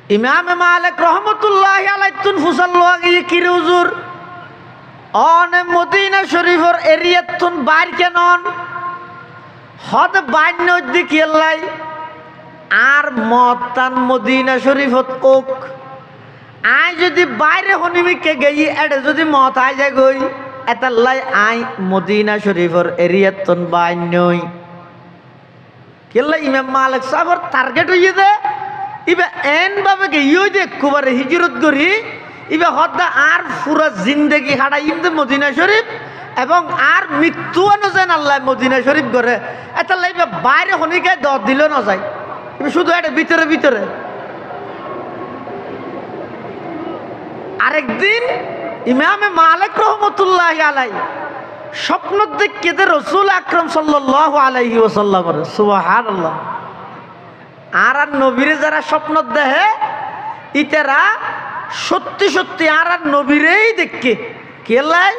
ইমাম মালিক রহমতুল্লাহি আলাইহি তুন ফুসাল্লো আগে কি হুজুর অনে মদিনা শরীফের এরিয়াত তুন বাইর কেনন হদ বাইন দিকে আল্লাহ আর মতান মদিনা শরীফত ওক আই যদি বাইরে হনিমিকে গই এডে যদি মত আই যায় গই এতাল্লাই আই মদিনা শরীফের এরিয়াত তুন বাইন নই কেল্লা ইমাম মালিক সাহেবের টার্গেট হইয়ে দে ইবে এন ভাবে গিয়ে যে কুবারে হিজরত করি ইবে হদ্দা আর পুরা জিন্দেগি হাঁটাই ইমদে মদিনা শরীফ এবং আর মৃত্যু অনুযায়ী আল্লাহ মদিনা শরীফ করে এটা লাইবে বাইরে হনিকে দ দিল না যায় ইবে শুধু এটা ভিতরে ভিতরে আরেকদিন ইমামে মালিক রহমতুল্লাহি আলাইহি স্বপ্ন দেখে দে রাসূল আকরাম সাল্লাল্লাহু আলাইহি ওয়াসাল্লাম সুবহানাল্লাহ আর নবীরে যারা স্বপ্ন দেখে ইতারা সত্যি সত্যি আর নবীরেই দেখে কেলাই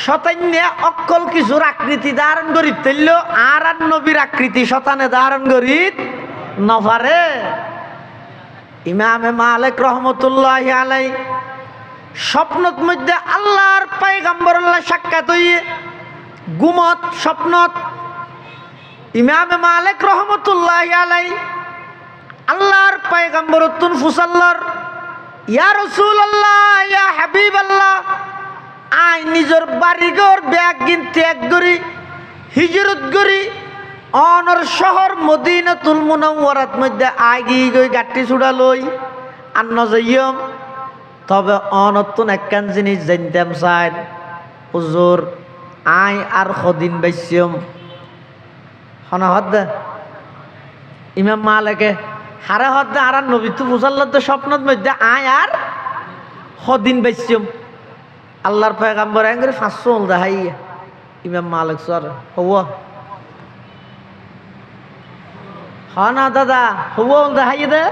শতান্য অক্কল কিছুর আকৃতি ধারণ করি তেল আর নবীর আকৃতি শতানে ধারণ করি নফারে ইমামে মালিক রহমতুল্লাহি আলাইহি স্বপ্নত মধ্যে আল্লাহর পয়গম্বর সাক্ষাৎ হইয়ে গুমত স্বপ্নত ইমামে মালিক রহমতুল্লাহি আলাইহি আল্লাহর পয়গম্বর তুন ফুসাল্লার ইয়া রাসূলুল্লাহ ইয়া হাবিবাল্লাহ আই নিজের বাড়িঘর ব্যাগ গিন ত্যাগ করি হিজরত করি অনর শহর মদিনাতুল মুনাওয়ারাত মধ্যে আগি গই গাটি ছুড়া লই আর নজাইয়ম তবে অনতুন একখান জিনিস জানতাম চাই হুজুর আই আর কদিন বাইসম হনা হদ ইমাম মালিকে হারে হদ্দে আর নবী তো ফুসাল্লার তো স্বপ্নত মধ্যে আয় আর হদিন বাইসম আল্লাহর পয়গম্বর আঙ্গুরে 500 ওল দেখাই ইমাম মালিক সর হওয়া হনা দাদা হওয়া ওল দেখাই দে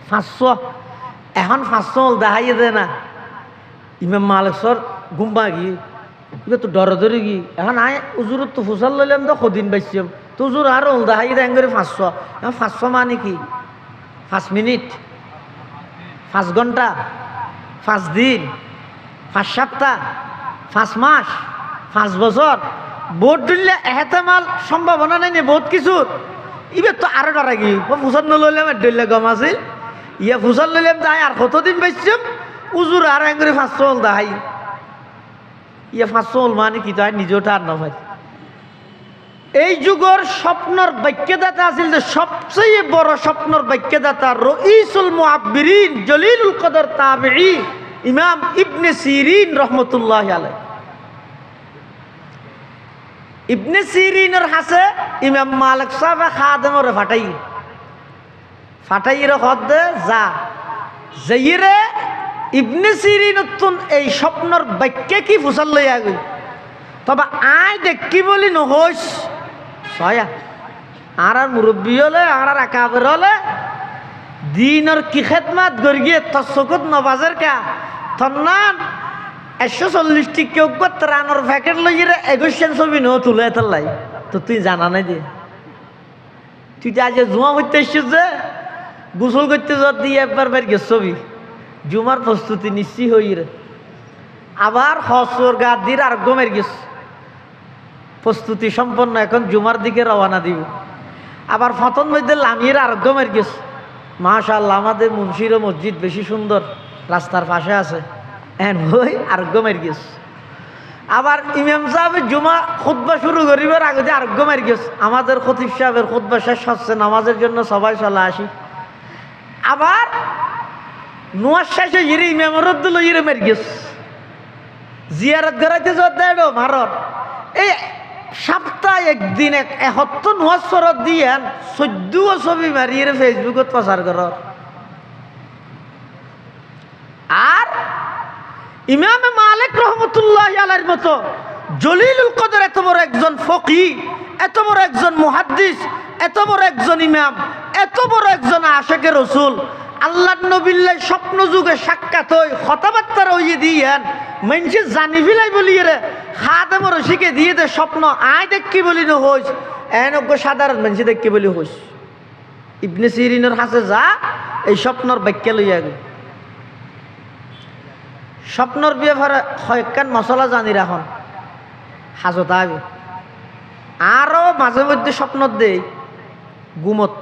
500 এখন 500 ওল দেখাই দে না ইমাম মালিক সর ঘুমবা গি ইবে তো ডর ধরে গি এখন আয় উজুরত তো ফুসাল লইলাম তো কদিন বাইসম তুজুর আর ওল দেখাই দে আঙ্গুরে 500 এখন 500 মানে কি 5 মিনিট 5 ঘন্টা 5 দিন 5 সপ্তাহ 5 মাস 5 বছর ভোট দিলে এহতেমাল সম্ভাবনা নাই নে বহুত কিছুর ইবে তো আরো ডরা গি ফুসাল নলইলাম দিলে গম আছিল ইয়া ফুসাল লইলাম তাই আর কতদিন বাইসম উজুর আর আঙ্গুরে 500 ওল দেখাই ইয়া 500 ওল মানে কি তাই নিজেটা আর না ভাই এই যুগের স্বপ্নর বাক্যদাতা আছিল যে সবচেয়ে বড় স্বপ্নর বাক্যদাতা রইসুল মুআব্বিরিন জলিলুল কদর তাবিঈ ইমাম ইবনে সিরিন রহমতুল্লাহি আলাইহি ইবনে সিরিনের হাসে ইমাম মালিক সাহেব খাদেমর ফাটাইরে হদে যা যাইরে ইবনে সিরিন তুন এই স্বপ্নর বাক্য কি ফুসাল লইয়া গই তবে আই দেখি বলি নহইস ছয়া আর মুরব্বী হলে আর একাবের হলে দিনের কি খেদমাত করি গিয়ে তোর চকুত নবাজের কা তন্নান 140 টিকে ত্রাণর প্যাকেট লইয়ে 21 ছবি নো তুলে এতলাই তো তুই জানা নাই দিয়ে তুই তো আজ জুমা করতে এসছিস যে গোসল করতে যদি একবার বের গেছ ছবি জুমার প্রস্তুতি নিশ্চি হই রে আবার হসর গা দিয়ে আর গমের গেছ প্রস্তুতি সম্পন্ন এখন জুমার দিকে রওনা দিব আবার ফতন মধ্যে লামির আরোগ্যমের গেছে মাশাআল্লাহ আমাদের মুন্সির মসজিদ বেশি সুন্দর রাস্তার পাশে আছে এন বই আরোগ্যমের গেছে আবার ইমাম সাহেবের জুমা খুতবা শুরু করিবার আগে আরোগ্যমের গেছে আমাদের খতিব সাহেবের খুতবা শেষ হচ্ছে নামাজের জন্য সবাই চলে আসি আবার নোয়ার শেষে ইরে ইমামের রদ্দুল ইরে মের গেছে জিয়ারত করাইতে যাও ভারত এই সপ্তাহে একদিন 71 নোয়াজ দিয়ে 14 ছবি মারিয়ে ফেসবুকত প্রচার কর আর ইমামে মালিক রহমতুল্লাহি আলাইহির মতো জলিলুল কদর এত বড় একজন ফকি এত বড় একজন মুহাদ্দিস এত বড় একজন ইমাম এত বড় একজন আশিকে রাসূল আল্লাহর নবীর স্বপ্ন যুগে সাক্ষাৎ হই কথাবার্তা হইয়ে দিয়েন মানুষে জানি ফেলাই বলিয়ে রে খাদেমর শিখে দিয়ে দে স্বপ্ন আয় দেখি বলি না হইস এনজ্ঞ সাধারণ মানুষ দেখি বলি হইস ইবনে সিরিনের হাসে যা এই স্বপ্নর ব্যাখ্যা লইয়া গেল। স্বপ্নর ব্যাপারে কয়েকখান মশলা জানি রাখন হাজত আগে আরও মাঝে মধ্যে স্বপ্ন দেই গুমত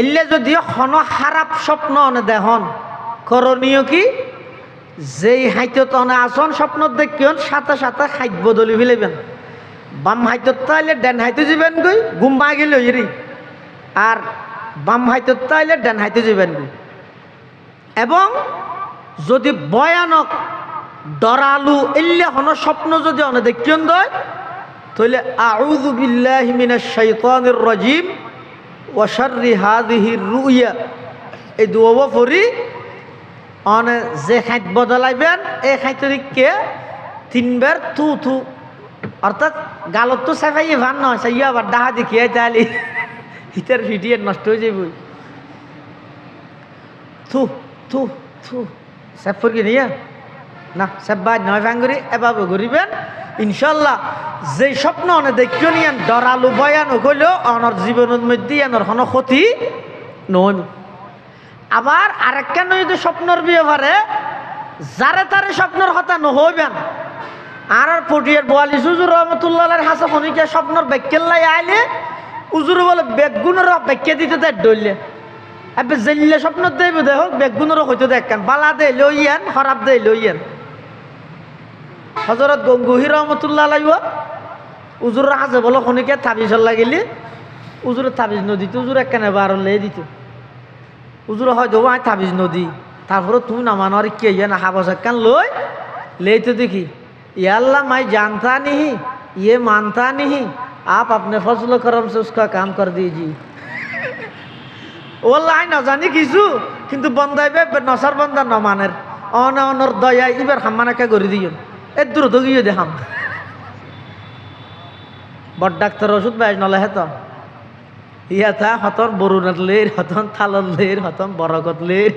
এলে যদিও হন খারাপ স্বপ্ন অনে দেহন করণীয় কি যেই হাইতে তনে আসন স্বপ্ন দেখিয়ন সাথে সাথে খাদ্য বদলি ফেলেবেন বাম হাইতত তাইলে ডেন হাইতে যাবেন গই ঘুম মা গেল আর বাম হাইতত তাইলে ডেন হাইতে যাবেন গই। এবং যদি ভয়ানক ডরালু এলে হন স্বপ্ন যদি অনে দেখিয়ন দয় তাহলে আউযু বিল্লাহি মিনাশ শাইতানির রাজিম ওয়া শাররি হাযিহির রুইয়া এই দুয়া পড়ি অনে যে খাদ্য বদলাইবেন এই খাদ্যকে তিনবার থু থু অর্থাৎ গালত তো সাফাইয়ে ভান নয় সাইয়া আবার ডাহা দেখিয়ে তাহলে হিটার ভিডিও নষ্ট হয়ে যাবে থু থু থু সেফ করে নিয়ে না সেব্বা নয় ভাঙ্গুরি এভাবে ঘুরিবেন ইনশাল্লাহ যে স্বপ্ন অনে দেখিও নিয়েন ডরালু ভয়ানক হইলেও অনর জীবনের মধ্যে এনর কোনো ক্ষতি নয়। আবার আরেকটা যদি স্বপ্নর ব্যাপারে যারে তারে স্বপ্নর কথা নহইবেন আর পটিয়ার বোয়ালি হুজুর রহমতুল্লাহের হাসে খনিকে স্বপ্নর ব্যাখ্যার লাই আইলে হুজুর বলে বেগুনের ব্যাখ্যা দিতে দেয় ডইলে এবার জেললে স্বপ্ন দেব দেহ বেগুনেরও হইতে দেখেন বালা দে লইয়েন খারাপ দে লইয়েন। হজরত গঙ্গুহি রহমতুল্লাহ আলাইহি হুজুরের হাসে বলো খনিকে তাবিজ লাগিলে হুজুরের তাবিজ নদীতে হুজুর একখানে বার লে দিত হুজুর হয়তো আই তাবিজ নদী তারপরে তুমি নামানো আর কে ইয়ে না হাবস একখান লই লেতে দেখি ইয়াল্লাহ মাই जानता नहीं ये मानता नहीं आप अपने फजल करम से उसका काम कर दीजिए। ওল্লাহ না জানি কিছু কিন্তু বন্দাইবে নসার বন্দা নমানের অনর দয়া এবার হাম্মানাকে করে দিও এর দ্রুত গিয়ে দেখাম বড় ডাক্তার ওষুধ বাইশ নলে হেত ইয়া থা হতন বরুণার লের হতন থালর লের হতন বরকত লের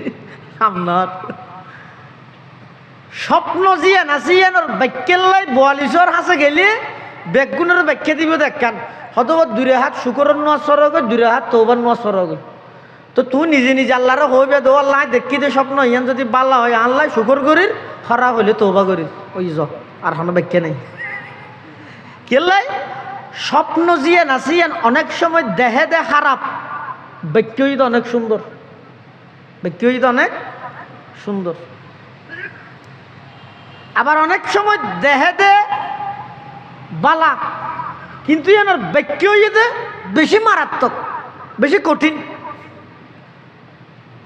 আমনার স্বপ্ন জিয়া নাচিয়ানোর ব্যাখ্যার লাই বোয়ালিশর হাসে গেলে বেগুনের ব্যাখ্যা দিব দেখান হয়তো দূরে হাত শুকরের নোয়া সরগ দূরে হাত তৌবার নোয়া সরগ তো তুই নিজে নিজে আল্লাহর হইবে দো আল্লাহ দেখি দে স্বপ্ন ইয়ান যদি বাল্লা হয় আল্লাহ শুকর করির খারাপ হইলে তৌবা করির ওই য আর কোনো ব্যাখ্যা নেই কেলাই স্বপ্ন জিয়া নাচিয়ান অনেক সময় দেহে দে খারাপ ব্যাখ্যা অনেক সুন্দর ব্যাখ্যা অনেক সুন্দর আবার অনেক সময় দেহে দে বালা কিন্তু এনার ব্যাখ্যা দে বেশি মারাত্মক বেশি কঠিন।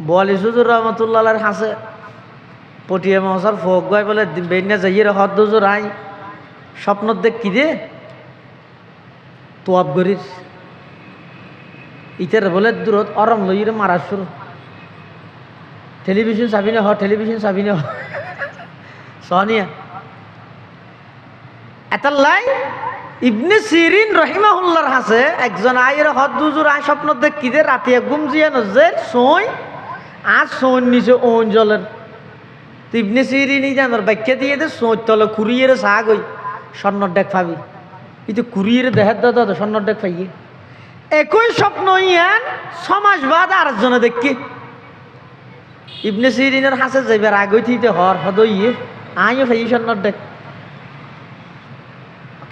বোয়ালি হুজুর রহমতুল্লাহের হাসে পটিয়া মহাসার ফোক গাই বলে বেন্যা যাইয়ে হদ দুজুর আই স্বপ্ন দেখ কি দে তোয়াব গরির ইটার বলে দূরত অরম লইরে মারা শুরু টেলিভিশন চাবি না হ টেলিভিশন চাবি না সনিয়া এতাল্লাই ইবনে সিরিন রহিমাহুল্লাহর হাসে একজন আইয়ের হদ দুজুর আই স্বপ্ন দেখ কি দে রাতিয়া ঘুম জিয়া নজের সই আর সৈন নিচে ওন জলের ইবনে সিরিনই জানার ব্যাখ্যা দিয়ে দে সৈর তলে কুড়িয়ে সাগ ওই স্বর্ণর ডেক পাবি কিন্তু কুড়িয়ে দেখার দাদা স্বর্ণর ডেক পাইয়ে একই স্বপ্ন ইয়ান ছমাস বাদ আরেকজনে দেখি ইবনে সিরিনের হাসে যাইবার আগে থিতে হর হদ ইয়ে আইও পাই স্বর্ণর ডেক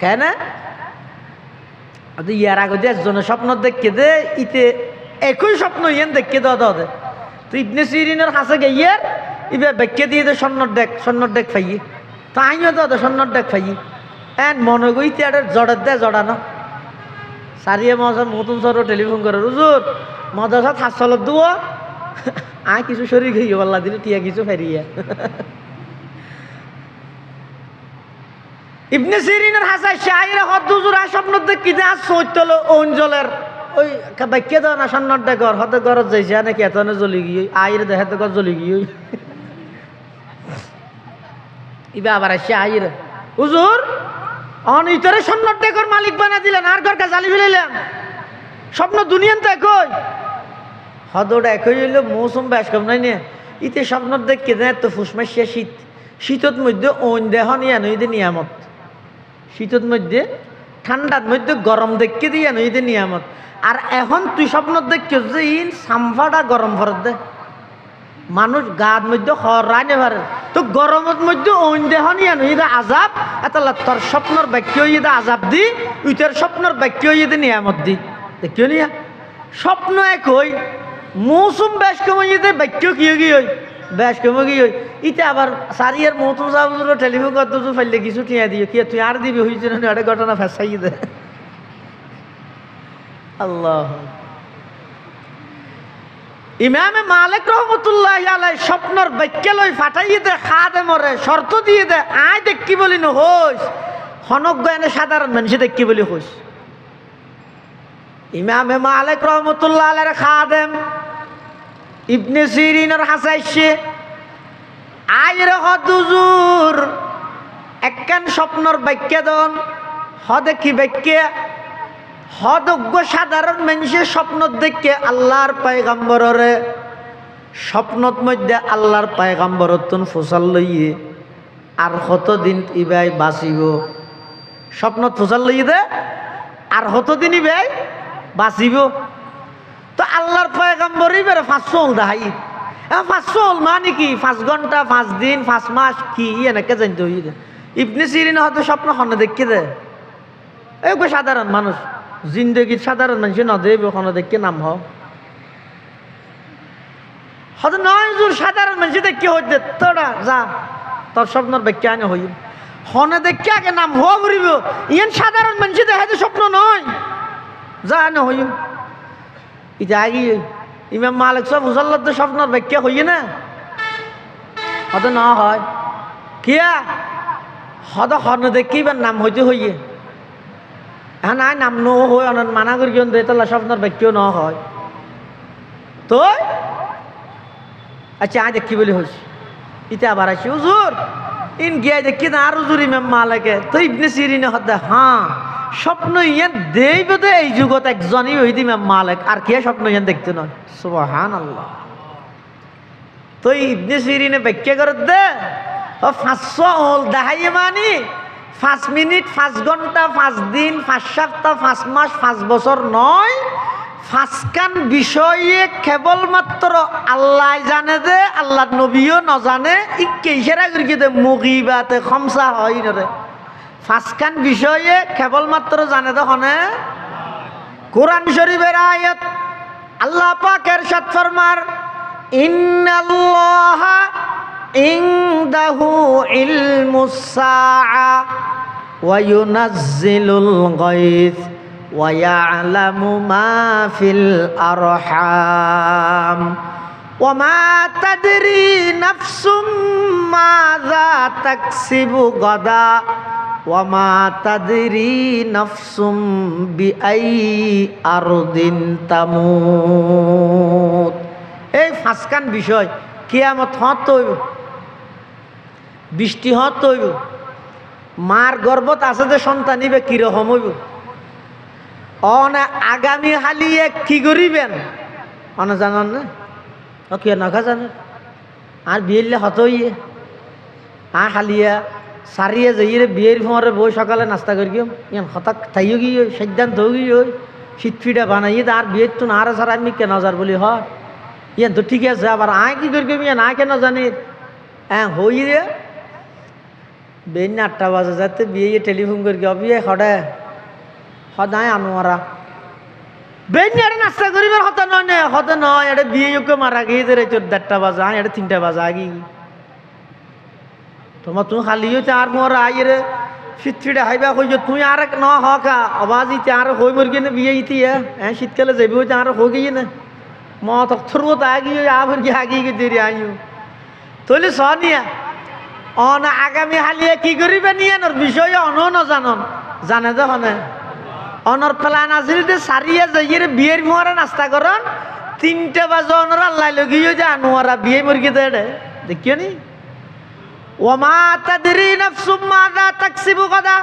কেন ইয়ার আগে যে একজনের স্বপ্ন দেখে দে ইতে একই স্বপ্ন ইয়ান দেখে দাদা দে তো ইবনে সিরিনের হাসে গিয়ার ইবে ব্যাখ্যা দিয়ে দে স্বর্ণর ডেক পাইয়ে তো আইও দাদা স্বর্ণর ডেক পাইয়ে এন মনে করি তেয়ারের জড়ের দে জড়ানো সারিয়ে মজার মতন সরো টেলিফোন করে হুজুর মজার হাত চলত দুও আয় কিছু শরীর খাইয়ে পাল্লা দিলে টিয়া কিছু ফেরিয়ে ইবনে সিরিনের হাসা শাহিরা হদ হুজুর আয় স্বপ্ন দেখি যে আজ সৈতল অঞ্জলের ওই ব্যাখ্যা দাও না স্বর্ণর ডেক হতে ঘরত যাইছে নাকি এতনে জ্বলি গিয়ে আইরে দেখাতে ঘর জ্বলি গিয়ে ইবা আবার আসছে আইরে হুজুর অন ইতরে স্বর্ণর ডেকর মালিক বানা দিলেন আর ঘরকে জ্বালি ফেলাইলাম স্বপ্ন দুনিয়ান তো একই হদটা একই হইলে মৌসুম বেশ কম নাই নিয়ে ইতে স্বপ্নর দেখ কে দেয় তো ফুসমাসিয়া শীত শীতত মধ্যে অন দেহ নিয়ে নইদে নিয়ামত শীতত মধ্যে ঠান্ডার মধ্যে গরম দেখে দিয়ে নইতে নিয়ামত। আর এখন তুই স্বপ্ন দেখছিস যে ইন সাম্পাটা গরম ভরত দে, মানুষ গার মধ্যে হরাইনে পারে, তো গরমের মধ্যে অন দেহন ইয়ান ইদা আজাব এতলা তোর স্বপ্নর বাক্য ইদা আজাব দি, উইটার স্বপ্নর বাক্য ইদা নিয়ামত দি। দেখিও নিয়া স্বপ্ন এক হই, মৌসুম বেশ কমে যেতে বাক্য কি হই বেশ কমে কি হই। ইটা আবার সারিয়ার মৌসুম সাহেব টেলিফোন করতে ফেললে কিছু ঠিয়া দিও কি তুই আর দিবি হয়েছে না একটা ঘটনা ফেসাই দে। আল্লাহ ইমামে মালিক রহমতুল্লাহ আলাই স্বপ্নর বাক্য লই ফাটাইয়ে দে, খা দে মরে শর্ত দিয়ে দে, আয় দেখ কি বলি নহইস হনক গয়নে সাধারণ মানুষ দেখ কি বলি হইস। ইমামে মালিক রহমতুল্লাহ আলাইর খাদেম ইবনে সিরিনের হাসাইছে আইরে হদুজুর একখান স্বপ্নর বাক্য দন হদে কি বাক্য হদজ্ঞ সাধারণ মানুষের স্বপ্ন দেখে আল্লাহর পায়গাম্বররে স্বপ্নত মধ্যে আল্লাহর পায়গাম্বরতন ফসল লইয়ে আর কতদিন ইবাই বাঁচিব, স্বপ্নত ফসল লইয়ে দে আর কতদিন ইবাই বাঁচিব। তো আল্লাহর পয়গম্বরই বেড়ে 500 দেখাই, 500 মানে কি 5 ঘন্টা 5 দিন 5 মাস কি এনেকে জানতে হই। ইবনে সিরিন হয়তো স্বপ্ন হনে দেখে দে, এই সাধারণ মানুষ জিন্দগির সাধারণ মানুষ ন দেব ওখানে দেখে নাম হয়তো নয় জোর সাধারণ মানুষ দেখে হইতে তোরা যা তোর স্বপ্নর ব্যাখ্যা আনে হই হনে দেখে আগে নাম হওয়া ঘুরিব। ইয়ান সাধারণ মানুষ দেখে স্বপ্ন নয় যা আনে হই। এটা আগে ইমাম মালিক সব হুসাল্লার তো স্বপ্নর ব্যাখ্যা হইয়ে না হয়তো না হয় কিয়া হয়তো হনে দেখি বা নাম হইতে হইয়ে হ্যাঁ নাই নাম ন হয় অনেক মানা করি কেন দে তাহলে স্বপ্নর ব্যাখ্যাও ন হয়। তো আচ্ছা আয় দেখি বলি হইস ইটা আবার আসি হুজুর ইন গিয়ে দেখি না আর হুজুর ইমাম মালিকে তো ইবনে সিরিনে হতে হ্যাঁ স্বপ্ন ইয়ান দেই বোধে এই যুগত একজনই হই ইমাম মালিক আর কে স্বপ্ন ইয়ান দেখতে নয়। সুবহানাল্লাহ। তো ইবনে সিরিনে ব্যাখ্যা করে দে 500 হল দেখাই মানি 5 মিনিট 5 ঘন্টা 5 দিন 5 সপ্তাহ 5 মাস 5 বছর নয়, 5 কান বিষয়ে কেবলমাত্র আল্লাহ জানে দে, আল্লাহ নবীও ন জানে ইকে ইশারা করি দে মুগিবাতে খমসা হয় না রে। 5 কান বিষয়ে কেবলমাত্র জানে দে হনে কোরআন শরীফের আয়াত আল্লাহ পাক ইরশাদ ফরমার ইন্নাল্লাহা ইনদাহু ইলমুস সাআ ওয়া ইউনাজ্জিলুল গায়থ ওয়া ইয়ালামু মা ফিল আরহাম ওয়া মা তাদরি নাফসুম মাযা তাকসিবু গাদা ওয়া মা তাদরি নাফসুম বিআইয়ি আরদিন তামুত। এই 5 কান বিষয় কিয়ামত হত হইব, বৃষ্টি হত হইব, মার গর্ভত আছে যে সন্তান নিবে কিরকম হইব, অনে আগামী হালিয়ে কি করিবেন অনে জানান না কি নাখা জানেন আর বিয়েলে হত হইয়ে আর হালিয়া সারিয়ে যাইয়ে বিয়ের ফোঁরে বই সকালে নাস্তা করি গিয়ে ইয়ান হঠাৎ থাইও গিয়ে সিদ্ধান্ত হয়ে গিয়ে শীত ফিটা বানাইয়ে আর বিয়ের তো না ছাড়া আমি কেন যার বলি হয় ইয়ান তো ঠিক আছে আবার আয় কি করি ইয়ান আয় কেন জানি হ্যাঁ হই রে বেন 8টা বাজে যাতে বিয়ে টেলিফোন করি বিয়ে হডে সদায় আনোয়ারা বেন আর নাস্তা করিবার হতে নয় নে হতে নয় এটা বিয়ে মারা গিয়ে 1:30 বাজে আয় এটা 3টা বাজে আগে তোমার তুমি খালি হইতে আর মোর আইরে শীতফিটা হাইবা কই তুই আর ন হকা আওয়াজ ইতে আর হই মর গিয়ে বিয়ে ইতি হ্যাঁ শীতকালে যাবি হইতে আর হয়ে গিয়ে না মত থরু তো আগি আবার কি আগি গিয়ে দেরি আইও তলে সনিয়া অন আগামী হালিয়ে কি করিবে নিয়ে নর বিষয়ে অন ন জানন জানে দে হনে অনর প্লান আছিল যে সারিয়া যাইয়ে বিয়ের মোহরে নাস্তা করন 3টা বাজে অনর আল্লাহ লগিয়ে যে আনোয়ারা বিয়ে মরগি দে দেখিও নি ওয়ামা তাদরি নাফসুম মাযা তাকসিবু গাদা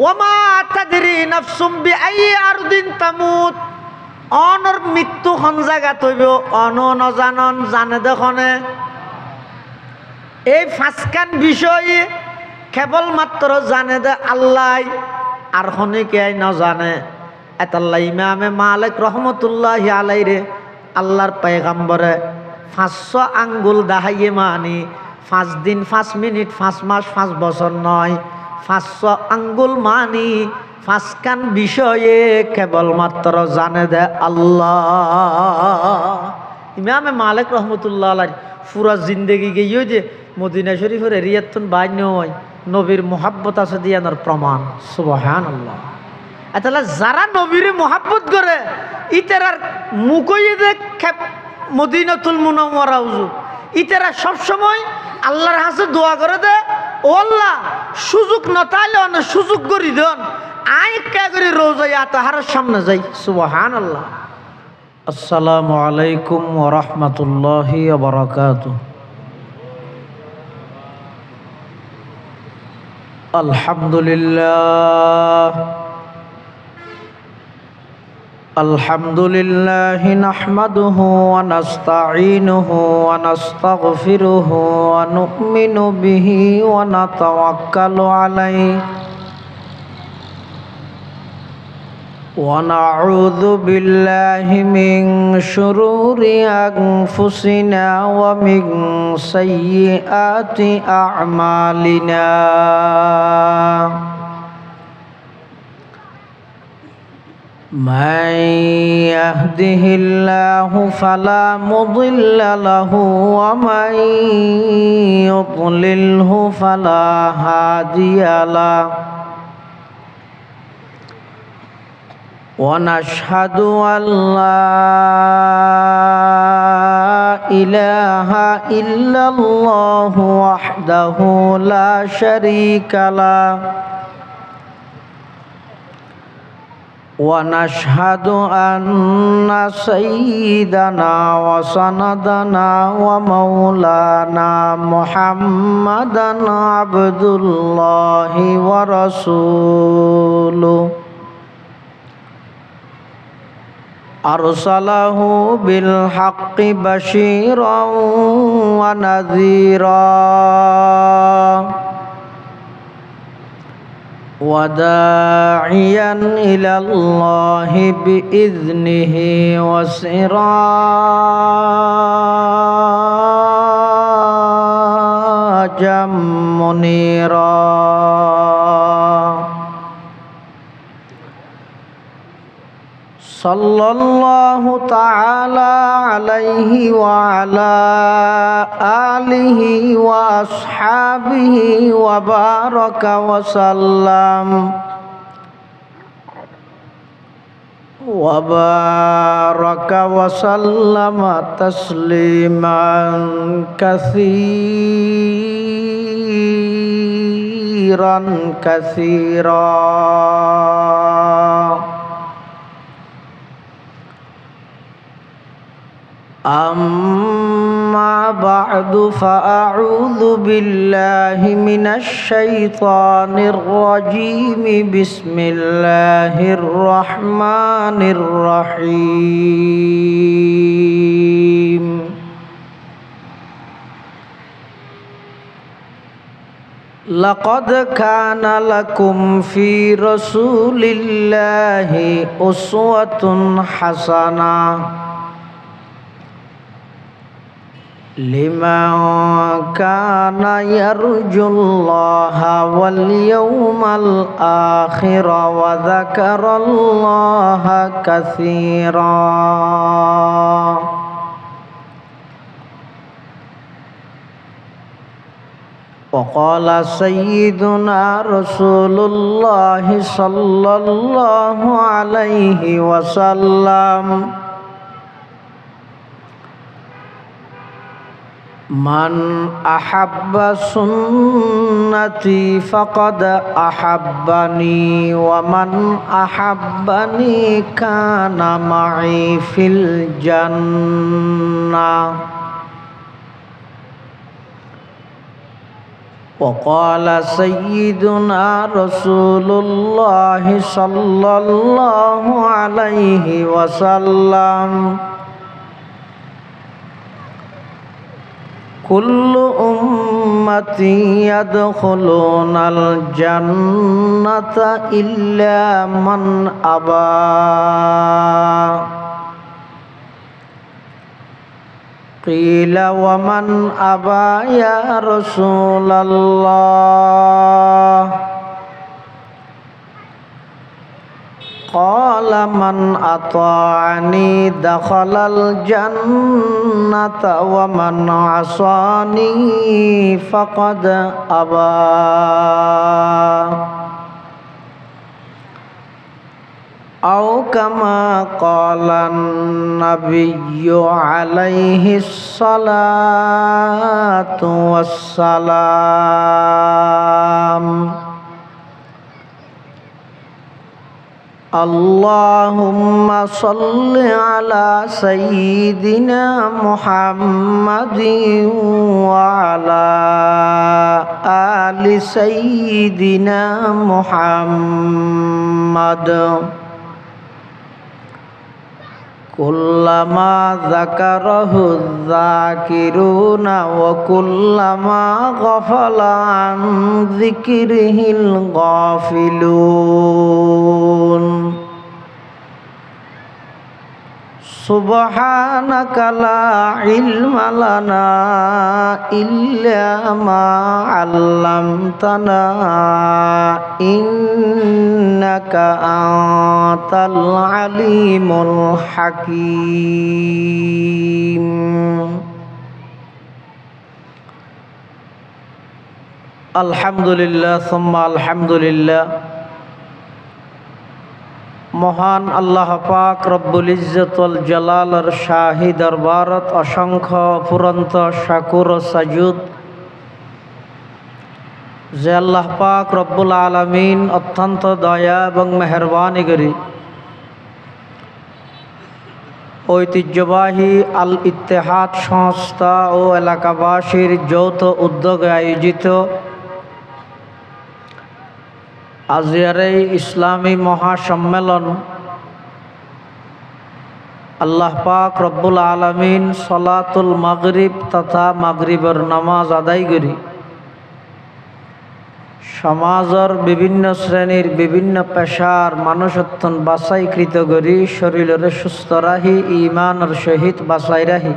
ওয়ামা তাদরি নাফসুম বিআইয়ি আরদিন তামুত। অনর মৃত্যু খন জায়গাত হইব অন নজানন জানে দেখনে। এই 5 কান বিষয় কেবলমাত্র জানে দে আল্লাহ। আর হনিকে ন জানে এতাল্লা ইমামে মালিক রহমতুল্লাহি আলাইহি আল্লাহর পয়গম্বরে 500 আঙ্গুল দাহাইয়ে মানি 5 দিন 5 মিনিট 5 মাস 5 বছর নয় 500 আঙ্গুল মানি 5 কান বিষয়ে কেবলমাত্র জানে দে আল্লাহ। ইমামে মালিক রহমতুল্লাহ আলাইহি পুরা জিন্দেগি গিয়ে যে মদিনা শরীফের এরিয়াতন বাই নয় নবীর মোহাব্বত আছে দিয়ানোর প্রমাণ। সুবহানাল্লাহ। তাহলে যারা নবীর মোহাব্বত করে ইতারার মুখই দেখ মদিনাতুল মুনাওয়ারা হুজুর ইতারা সবসময় আল্লাহর কাছে দোয়া করে দে, ও আল্লাহ সুযোগ নতাইলে অনেক সুযোগ করি দেন আই কে করে রোজাই আতাহারের সামনে যাই। সুবহানাল্লাহ। আসসালামু আলাইকুম ওয়া রাহমাতুল্লাহি ওয়া বারাকাতুহু। আলহামদুলিল্লাহ আলহামদুলিল্লাহি নাহমাদুহু ওয়া নাস্তাঈনুহু ওয়া নাস্তাগফিরুহু ওয়া নু'মিনু বিহি ওয়া নাতাওয়াক্কালু আলাইহি ওয়া নাউযু বিল্লাহি মিন শুরুরি আনফুসিনা ওয়া মিন সাইয়্যাতি আ'মালিনা। من يهده الله فلا مضل له ومن يضلله فلا هادي له ونشهد أن لا إله إلا الله وحده لا شريك له ونشهد أن سيدنا وسندنا ومولانا محمدا عبد الله ورسوله أرسله بالحق بشيرا ونذيرا وداعيا إلى الله بإذنه وسراجا منيرا. صلى الله تعالى عليه وعلى آله وأصحابه وبارك وسلم تسليما كثيرا. أما بعد فأعوذ بالله من الشيطان الرجيم. بسم الله الرحمن الرحيم. لقد كان لكم في رسول الله أسوة حسنة لمن كان يرجو الله واليوم الآخر وذكر الله كثيرا. وقال سيدنا رسول الله صلى الله عليه وسلم: من أحب سنتي فقد أحبني ومن أحبني كان معي في الجنة. وقال سيدنا رسول الله صلى الله عليه وسلم: كل উম্মতি ইয়াদখুলুনাল জান্নাতা ইল্লা মান আবা কিলা ওয়া মান আবা ইয়া রাসূলাল্লাহ qala man ata'ani dakhalal jannata wa man 'asani faqad aba aw kama qala an-nabiyyu alaihi salatu wassalam Allahumma salli ala sayyidina Muhammadin wa ala ali sayyidina Muhammad kullama dzakarahu dzakiruna wa kullama ghafala an dzikrihil ghafilun subhanaka la ilma lana illa ma 'allamtana innaka antal alimul hakim alhamdulillah thumma alhamdulillah মহান আল্লাহ পাক রব্বুল ইজ্জত ওয়াল জালালের শাহী দরবারত অসংখ্য ফুরন্ত শাকুর ও সাজুদ যে আল্লাহ পাক রব্বুল আলামিন অত্যন্ত দয়া এবং মেহেরবানি করি ঐতিহ্যবাহী আল ইত্তেহাদ সংস্থা ও এলাকাবাসীর যৌথ উদ্যোগে আয়োজিত আজকের এই ইসলামী মহাসম্মেলন আল্লাহ পাক রব্বুল আলামিন সলাতুল মাগরিব তথা মাগরিবের নামাজ আদায় করি সমাজের বিভিন্ন শ্রেণীর বিভিন্ন পেশার মানুষত্বন বাছাইকৃত করি শরীরের সুস্থ রাহি ঈমানের সহিত বাছাই রাহি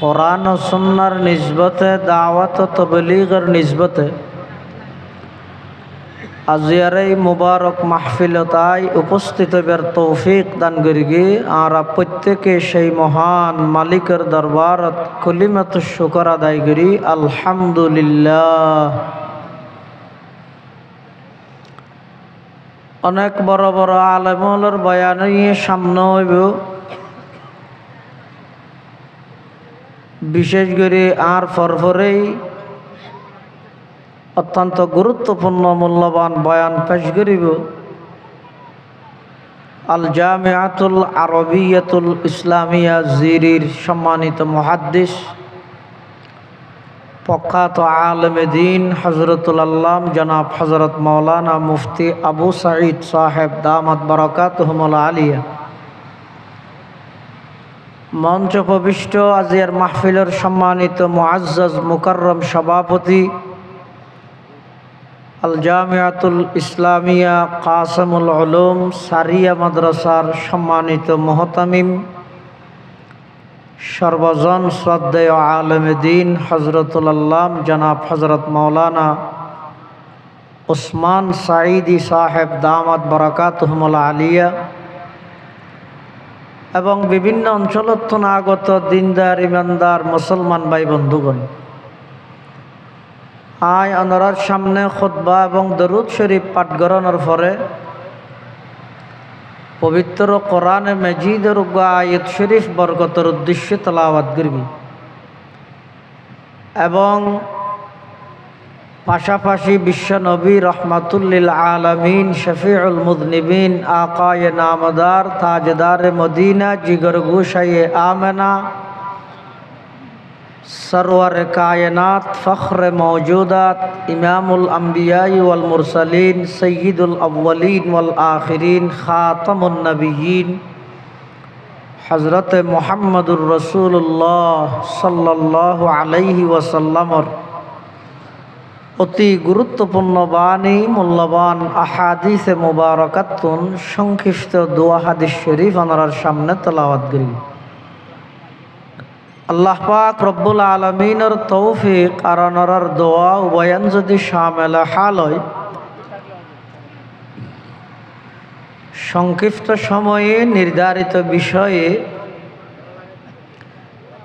কোরআন ও সুন্নাহর নিসবতে দাওয়াত ও তাবলীগের নিসবতে আজিয়ার এই মুবারক মাহফিলতায় উপস্থিত হবার তৌফিক দান করিগে আর প্রত্যেকে সেই মহান মালিকের দরবারত কলিমাত শুকর আদায় করি আলহামদুলিল্লাহ। অনেক বড় বড় আলেমুলের বয়ান নিয়ে সামনে হইব, বিশেষ করে আর ফরফরেই অত্যন্ত গুরুত্বপূর্ণ মূল্যবান বয়ান পেশ করিব আল জামিআতুল আরবিয়াতুল ইসলামিয়া জিরির সম্মানিত মুহাদ্দিস প্রখ্যাত আলেমে দ্বীন হযরতুল আল্লাম জনাব হযরত মাওলানা মুফতি আবু সাঈদ সাহেব দামাত বারাকাতুহুমুল আলিয়া মঞ্চ প্রবিষ্ট আজিয়ার মাহফিলের সম্মানিত মুআজ্জাজ মুকাররম সভাপতি আল জামিআতুল ইসলামিয়া কাসিমুল উলুম সারিয়া মাদ্রাসার সম্মানিত মুহতামিম সর্বজন শ্রদ্ধেয় আলেমে দ্বীন হযরতুল আল্লাম জনাব হযরত মাওলানা উসমান সাঈদী সাহেব দামাত বারাকাতুহুমুল আলিয়া এবং বিভিন্ন অঞ্চলত আগত দিনদার ইমানদার মুসলমান ভাই বন্ধুগণ, আয় আনারার সামনে খুতবা এবং দরুদ শরীফ পাঠ করানোর পরে পবিত্র কোরআনে মাজিদের আয়াত শরীফ বরকতের উদ্দেশ্যে তেলাওয়াত করবি এবং পাশাপাশি বিশ্বনবী রহমাতুল্লিল আলামিন শফিউল মুযনিবিন আকায়ে নামদার তাজদার মদিনা জিগর গোশায়ে আমেনা सरवर कायनात फ़ख्र मौजूदात इमामुल अम्बियाई वल मुरसलीन सय्यिदुल अव्वलीन वल आखिरीन ख़ातमुन नबिय्यीन হজরতে মুহাম্মদুর রসুল্লাহ সাল্লাল্লাহু আলাইহি ওয়াসাল্লামর অতি গুরুত্বপূর্ণ বাণী, মূল্যবান আহাদিসে মুবারাকাতুন সংক্ষিপ্ত দোয়া হাদিস শরীফ আমার সামনে তেলাওয়াত করি। আল্লাহ পাক রব্বুল আলামিনের তৌফিক আর অনরার দোয়া উভয়ান যদি শামেল হাল হয়, সংক্ষিপ্ত সময়ে নির্ধারিত বিষয়ে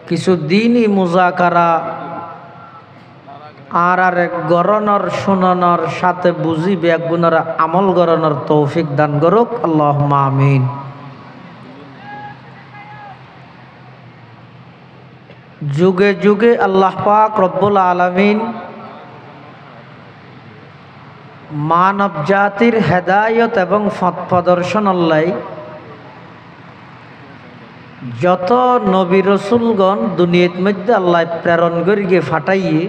কিছু দিনই মুজাকারা আর এক গরণর শুনানোর সাথে বুঝি বেগুনের আমল গরণর তৌফিক দান করুক আল্লাহুম্মা আমিন। যুগে যুগে আল্লাহ পাক রব্বুল আলামিন মানব জাতির হেদায়ত এবং পথ প্রদর্শন আল্লাহ যত নবী রসুলগণ দুনিয়ার মধ্যে আল্লাহ প্রেরণ করিয়ে ফাটাইয়ে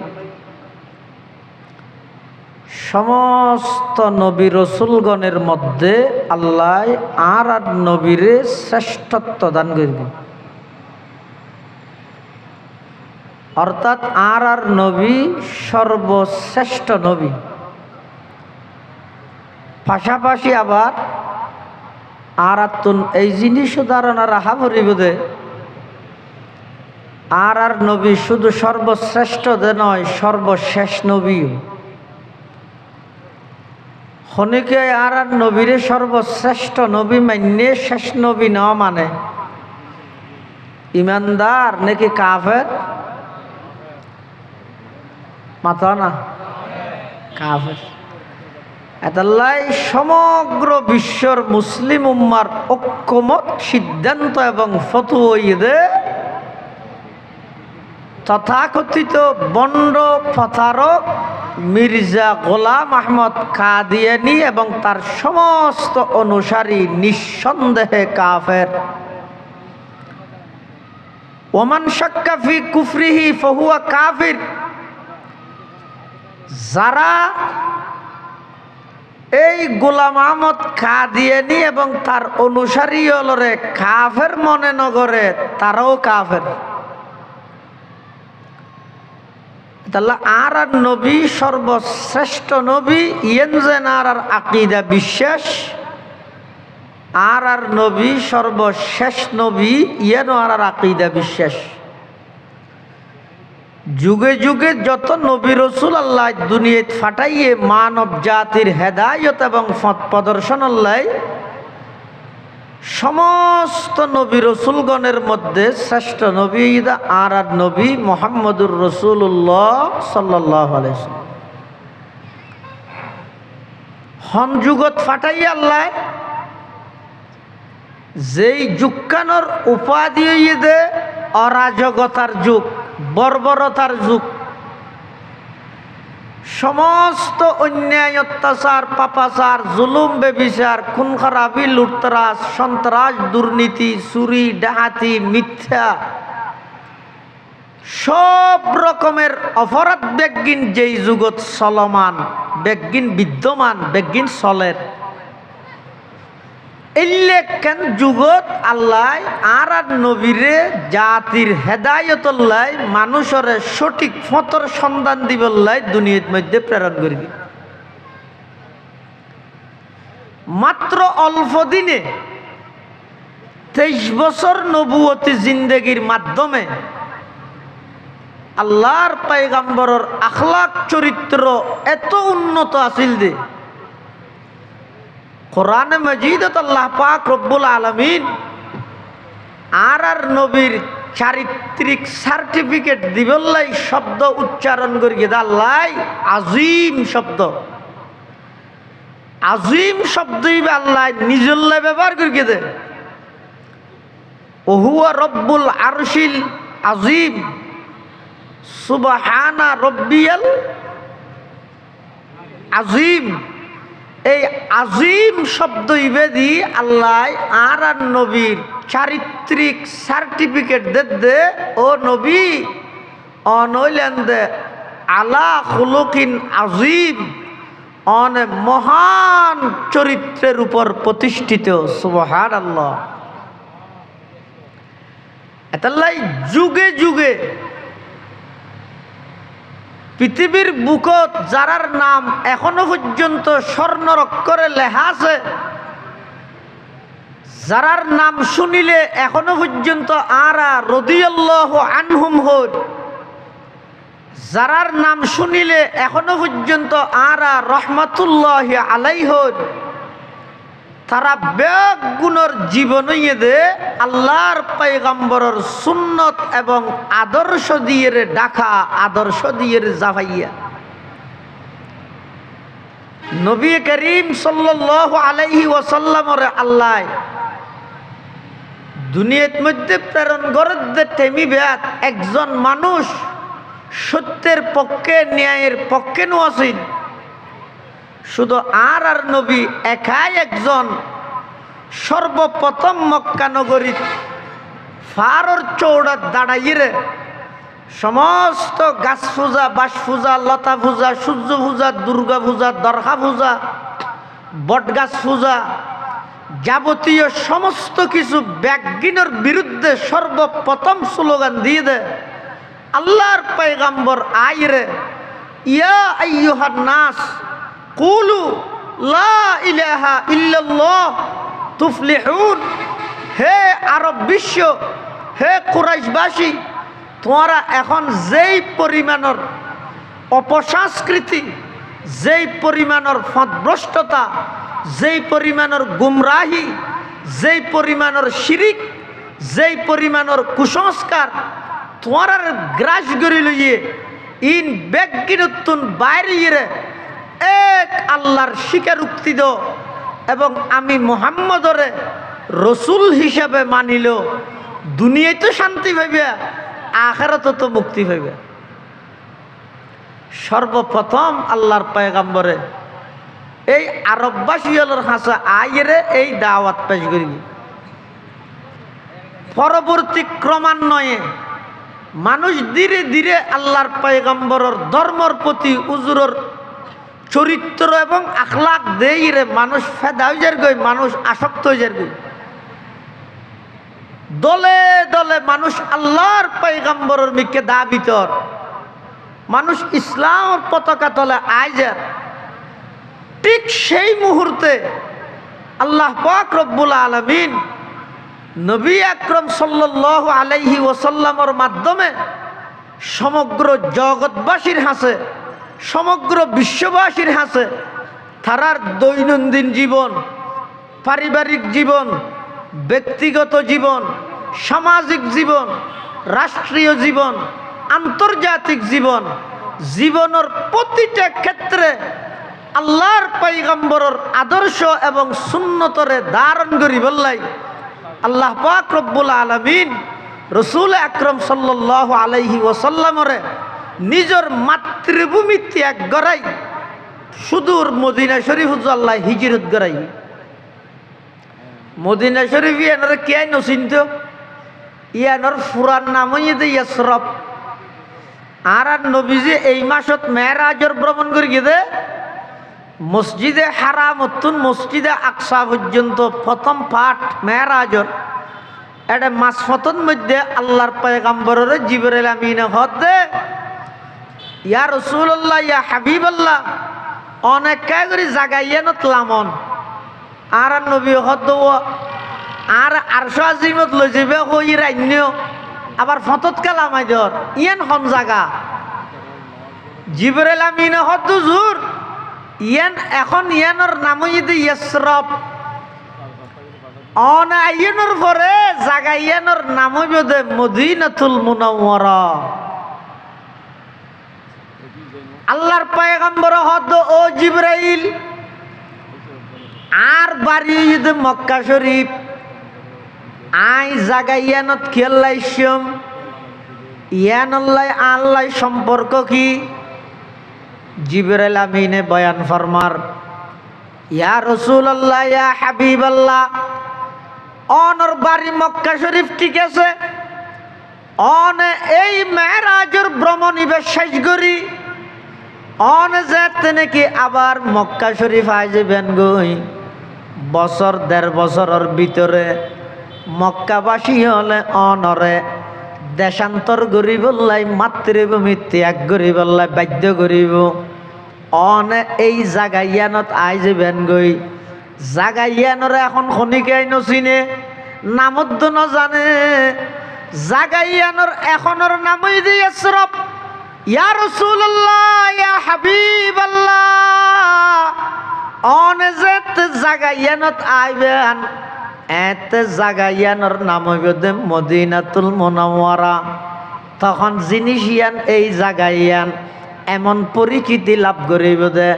সমস্ত নবী রসুলগণের মধ্যে আল্লাহ আর নবীরে শ্রেষ্ঠত্ব দান করিবে, অর্থাৎ আর নবী সর্বশ্রেষ্ঠ নবী। পাশাপাশি আবার আর এই জিনিসও ধারণা রাখা পরিবোধে আর নবী শুধু সর্বশ্রেষ্ঠ দে নয়, সর্বশেষ নবীও। হনিকে আর নবীরে সর্বশ্রেষ্ঠ নবী মান্য শেষ নবী নেওয়া মানে ইমানদার নাকি কাফের? মাথা না কাফের। এতাল্লাই সমগ্র বিশ্বর মুসলিম উম্মার ঐক্যমত সিদ্ধান্ত এবং ফতোয়া তথাকথিত বন্ড প্রতারক মির্জা গোলাম আহমদ কাদিয়ানী এবং তার সমস্ত অনুসারী নিঃসন্দেহে কাফের। ওমান শাক্কা ফি কুফরিহি ফাহুয়া কাফির। যারা এই গোলাম আহমদ কাদিয়ানী এবং তার অনুসারী হলরে কাফের মনে নগরে তারাও কাফের। তাহলে আর নবী সর্বশ্রেষ্ঠ নবী ইয়েন যেন আর আকিদা বিশ্বাস, আর নবী সর্বশেষ নবী ইয়েন আর আকিদা বিশ্বাস। যুগে যুগে যত নবী রসুল আল্লাহ দুনিয়াত ফাটাইয়ে মানব জাতির হেদায়ত এবং পথ প্রদর্শন আল্লাহ সমস্ত নবী রসুলগণের মধ্যে শ্রেষ্ঠ নবী আর নবী মুহাম্মদুর রসুল্লাহ সাল্লাল্লাহু আলাইহি ওয়াসাল্লাম। হন যুগত ফাটাই আল্লাহ যেই যুগকানোর উপাধি দে অরাজকতার যুগ, বর্বরতার যুগ, সমস্ত অন্যায় অত্যাচার পাপাচার জুলুম বেবিচার খুন খারাপি লুটতরাজ সন্ত্রাস দুর্নীতি চুরি ডাহাতি মিথ্যা সব রকমের অপরাধ বেগিন যেই যুগত চলমান বেগিন বিদ্যমান বেগিন চলের ইল্লেকেন যুগত আল্লাহ আর নবীরে জাতির হেদায়তল্লাই মানুষরে সঠিক ফতর সন্ধান দিবল্লাই দুনিয়ার মধ্যে প্রেরণ করিবি। মাত্র অল্প দিনে 23 বছর নবুয়তি জিন্দেগির মাধ্যমে আল্লাহর পয়গম্বরের আখলাক চরিত্র এত উন্নত আছিল যে কোরআনে মজিদত আল্লাহ পাক রব্বুল আলামিন আর নবীর চারিত্রিক সার্টিফিকেট দিবল্লাই শব্দ উচ্চারণ করিয়ে আল্লাহ আজিম শব্দ, আজিম শব্দই আল্লাহ নিজল্লাই ব্যবহার করিয়ে দে। ওহুয়া রব্বুল আরশিল আজিম সুবহানা রব্বিয়াল আজিম। এই আজিম শব্দ ইবেদি আল্লাহ আর নবীর চারিত্রিক সার্টিফিকেট দে ও নবী অনইলেন দে আলা খুলুকিন আজিম, অনেক মহান চরিত্রের উপর প্রতিষ্ঠিত। সুবহানাল্লাহ। এতাল্লাই যুগে যুগে পৃথিবীর বুকত যারার নাম এখনো পর্যন্ত স্বর্ণর অক্ষরে লেখা আছে, যারার নাম শুনিলে এখনো পর্যন্ত আরা রাদিয়াল্লাহু আনহুম হদ, যারার নাম শুনিলে এখনো পর্যন্ত আরা রহমাতুল্লাহি আলাইহি হদ, তারা বেগুণর জীবন দে আল্লাহর পয়গম্বরের সুন্নত এবং আদর্শ দিয়ে ডাকা, আদর্শ দিয়ে জাভাইয়া নবী করিম সাল্লাল্লাহু আলাইহি ওয়াসাল্লামরে আল্লাহ দুনিয়ার মধ্যে প্রেরণ করে তেমি বেয়াত একজন মানুষ সত্যের পক্ষে ন্যায়ের পক্ষে নোয়াছিল। শুধু আর নবী একাই একজন সর্বপ্রথম মক্কা নগরী ফারর চৌড়াত দাঁড়াইরে সমস্ত গাছ পূজা, বাস পূজা, লতা পূজা, সূর্য পূজা, দুর্গা পূজা, দরগা পূজা, বট গাছ পূজা, যাবতীয় সমস্ত কিছু ব্যাগিনের বিরুদ্ধে সর্বপ্রথম স্লোগান দিয়ে দেয় আল্লাহর পয়গম্বর আইরে, ইয়া আইয়ুহান নাস কুলু লা ইলাহা ইল্লাল্লাহ তুফলিহুন। হে আরব বিশ্ব, হে কুরাইশবাসী, তোমরা এখন যেই পরিমাণের অপসংস্কৃতি, যেই পরিমাণের পথভ্রষ্টতা, যেই পরিমাণের গুমরাহি, যেই পরিমাণের শিরিক, যেই পরিমাণের কুসংস্কার তোমার গ্রাস করি লইয়ে ইন বেগিনতুন বাইরে এক আল্লাহর স্বীকারোক্তি দো এবং আমি মুহাম্মদরে রসুল হিসাবে মানিল, দুনিয়ায় তো শান্তি পাইবে, আখিরাতে তো মুক্তি পাইবে। সর্বপ্রথম আল্লাহর পয়গম্বরে এই আরববাসীর কাছে আইরে এই দাওয়াত পেশ করিবে। পরবর্তী ক্রমান্বয়ে মানুষ ধীরে ধীরে আল্লাহর পয়গম্বরের ধর্মর প্রতি উজুরের চরিত্র এবং আখলাক দেইরে মানুষ ফেদা হয়ে যার গই, মানুষ আসক্ত হয়ে যার গই। দলে দলে মানুষ আল্লাহর পয়গম্বরের মিকে দাবিতর, মানুষ ইসলামের পতাকা তলে আইজার। ঠিক সেই মুহূর্তে আল্লাহ পাক রব্বুল আলামিন নবী আকরম সাল্লাল্লাহু আলাইহি ওয়াসাল্লামের মাধ্যমে সমগ্র জগৎবাসীর হাসে, সমগ্র বিশ্ববাসীর হাসে তারার দৈনন্দিন জীবন, পারিবারিক জীবন, ব্যক্তিগত জীবন, সামাজিক জীবন, রাষ্ট্রীয় জীবন, আন্তর্জাতিক জীবন, জীবনের প্রতিটা ক্ষেত্রে আল্লাহর পয়গম্বরের আদর্শ এবং সুন্নতরে ধারণ করি বললাই আল্লাহ পাক রব্বুল আলামিন রসুল আকরম সাল্লাল্লাহু আলাইহি ওয়াসাল্লামরে নিজের মাতৃভূমি ত্যাগ করাই সুদূর মদিনা শরীফ আল্লাহ হিজরত করাই। মদিনা শরীফ ইয়ানোর কে নচিন্ত, ইয়ানোর ফুরান নাম ইয়াসরফ। আর নবীজি এই মাসত মেরাজর ভ্রমণ করে গিয়ে মসজিদে হারাম অতুন মসজিদে আকসা পর্যন্ত প্রথম পাঠ মেরাজর এটা মাসফতন মধ্যে আল্লাহর পয়গম্বরের জিবরাইল আমিন হদে ইয়া রাসূলুল্লাহ ইয়া হাবিবাল্লাহ অনেক করে জাগাইয়া নতলামন আর নবী হদ আর আরশ আজিমত লই যাবে হই রাইন্য আবার ফতত কালামাই দর ইয়ান হন জাগা জিবরাইল আমিন হদ জুর ইয়ান এখন ইয়ানোর নাম ইয়াসরফ অন আইনের পরে জাগা ইয়ানোর নাম হইবে মদিনাতুল মুনাওয়ারা। আল্লাহর পয়গম্বর হদ ও জিবরাইল আর বাড়ি মক্কা শরীফ আই জাগা ইয়ানত খেলাইছম ইয়ান আল্লাহ সম্পর্ক কি? জিবরাইল আমিনে বয়ান ফরমার ইয়া রাসূলুল্লাহ ইয়া হাবিবাল্লাহ অনর বাড়ি মক্কা শরীফ ঠিক আছে, অন এই মেরাজের ভ্রমণ ইবে শেষ করি অন যেতে নাকি আবার মক্কা শরীফ আই যাবেন গই। বছর দেড় বছরের ভিতরে মক্কাবাসী হলে অনরে দেশান্তর গরিব লাই মাতৃভূমি ত্যাগ গরিব লাই বাধ্য গরিব অনে এই জাগাইয়ানত আই যাবেন গই জাগাইয়ানর এখন খনিকাই নচিনে নামদ্দ নজানে জাগাইয়ানর এখনর নামই দিয়ে আশরাফ ইয়া রাসূলুল্লাহ ইয়া হাবিবাল্লাহ অনে যেত জাগাইয়ানত আইবেন এতে জাগাইয়ানর নাম হইবে মদিনাতুল মুনাওয়ারা তখন জিনিস ইয়ান এই জাগাইয়ান এমন পরিচিতি লাভ করিব দে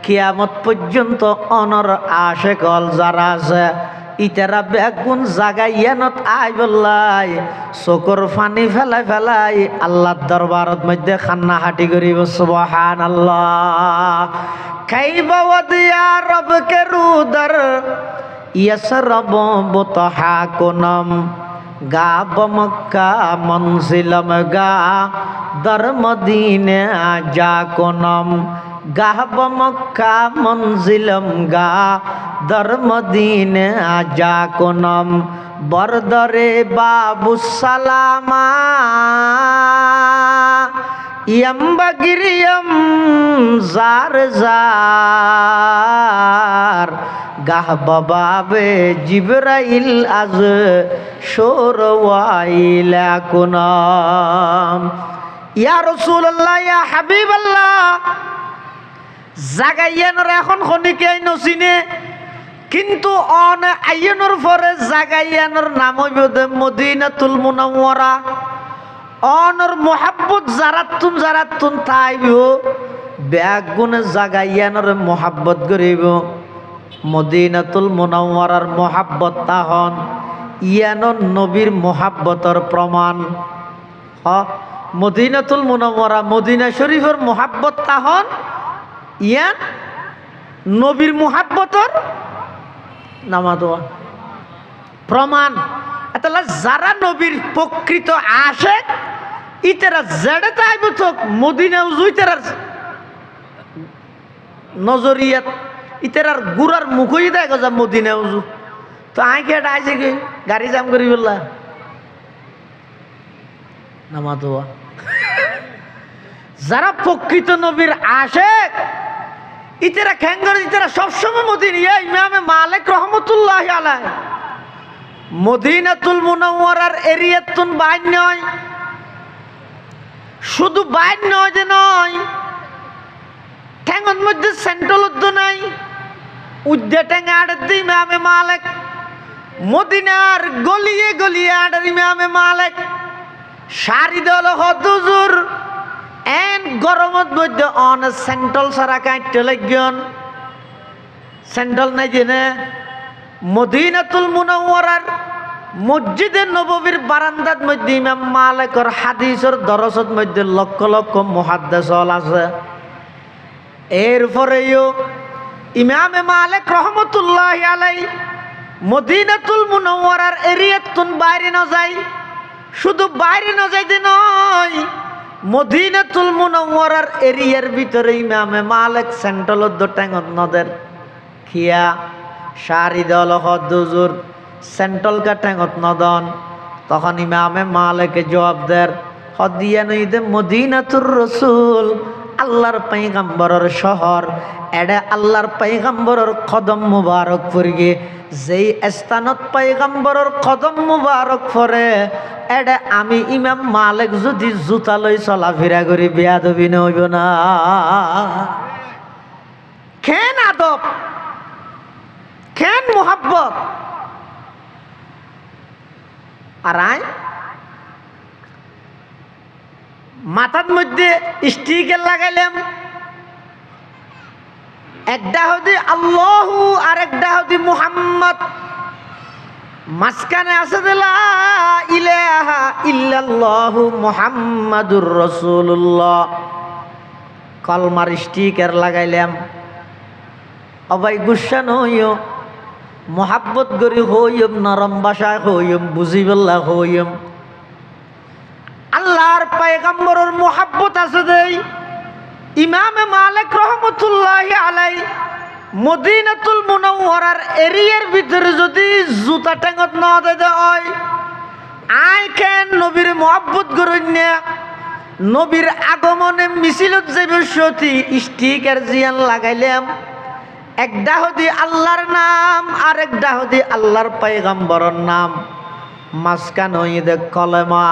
কিয়ামত পর্যন্ত অনর আশেক হল যারা আছে ইতারা বেগুন জাগাইয়ানত আই বললাই চকুর ফানি ফেলাই ফেলাই আল্লাহর দরবারত মধ্যে খান্না হাঁটি করিব সুবহানাল্লাহ কাইবা ওয়াদিয়া রবকে রুদার ইয়াসরাব বুতহাকুনম গা বমক্কা মনজিলম গা দর মদিনে আজা কোনম গা বমক্কা মনজিলম গা দর মদিনে আজা কোনম বরদরে বাবু সালামা ইয়ম্বগিরিয়ম জার জার গাহ বাবে জিবরাইল আজ শোরওয়াইলা কুনাম ইয়া রাসূলুল্লাহ ইয়া হাবিবাল্লাহ জাগাইয়ানর এখন খনিকে নচিনে কিন্তু অন আইয়ানোর পরে জাগাইয়ানোর নাম হইবে মদিনাতুল মুনাওয়ারা অনর মোহাব্বত জারাতুন তাইব ব্যাগুনে জাগাইয়ানোর মোহাব্বত করিব মদিনাতুল মুনাওয়ারার মোহাব্বত তাহন ইয়ানোর নবীর মোহাব্বতর প্রমাণ মদিনাতুল মুনাওয়ারা মদিনা শরীফের মোহাব্বত তাহন ইয়ান নবীর মোহাব্বতর নামাদোয়া প্রমাণ এতলা যারা নবীর প্রকৃত আশেক ইতারা জেডে তাইব তো মদিনা উজুই তারার নজরিয়াত ইতারার গুড়ার মুখই দেয় যা মদিনা উজু তো আই কে আইছে কি গাড়ি জাম করি বললা নামাদোয়া যারা প্রকৃত নবীর আশেক ইতারা খ্যাঙ্গর ইতারা সবসময় মদিনা ইমামে মালিক রহমতুল্লাহ আলাইহি মদিনাতুল মুনাওয়ারার এরিয়াতুন বাইন নয় শুধু বাইন নয় যে নয় ঠ্যাঙের মধ্যে সেন্ট্রাল উদ্দ নাই উদ্দে ঠ্যাঙে আড়ের দিই ইমামে মালিক মদিনার গলিয়ে গলিয়ে আড়ের ইমামে মালিক শাড়ি দল হদুজুর এন গরমত মধ্যে অন সেন্ট্রাল সারা কাটতে লাগন সেন্ট্রাল নাই জেনে মদিনাতুল মুনাওয়ারার মসজিদে নববীর বারান্দার মধ্যে ইমাম মালিকের হাদিসের দরসত মধ্যে লক্ষ লক্ষ মুহাদ্দিস আছে এরপরেও ইমামে মালিক রহমতুল্লাহ আলাইহি মদিনাতুল মুনাওয়ারার এরিয়াতুন বাইরে না যায় শুধু বাইরে না যাইতে নয় মদিনাতুল মুনাওয়ারার এরিয়ার ভিতরে ইমামে মালিক সেন্ট্রাল ট্যাঙ্গত নদের খিয়া শাড়ি দল হদুজুর সেন্ট্রাল কা ট্যাঙ্গত নদন তখন ইমামে মালিকে জবাব দের হদিয়া নইদে মদিনাতুর রসুল আল্লাহর পয়গম্বরের শহর এডে আল্লাহর পয়গম্বরের কদম মুবারক পড়গে যেই স্থানত পয়গম্বরের কদম মুবারক পড়ে এডে আমি ইমাম মালিক যদি জুতা লই চলাফেরা করি বেয়াদবি নইব না কেন আদব কেন মোহাব্বত আর আই মাথার মধ্যে স্টিকার লাগাইলাম একটা হদি আল্লাহু আর একটা হদি মুহাম্মদ মাঝখানে আছে লা ইলাহা ইল্লাল্লাহু মুহাম্মাদুর রাসূলুল্লাহ কলমার স্টিকার লাগাইলাম অবাই গুসা নইও মোহাব্বত করি হইম নরম ভাষায় হইম বুঝিবল্লা হইম আল্লাহর পয়গম্বরের মোহাব্বত আছে দেই ইমামে মালিক রহমতুল্লাহ আলাইহি মদিনাতুল মুনাওয়ারার এরিয়ার ভিতরে যদি জুতা টেঙ্গত না দেয় আই কেন নবীর মহব্বত করন্যা নবীর আগমনে মিছিলত যে বসতি স্টিকার জিয়ান লাগাইলাম, একটা হদি আল্লাহর নাম আর একটা হদি আল্লাহর পয়গম্বরের নাম, মাঝখান হইতে কলেমা।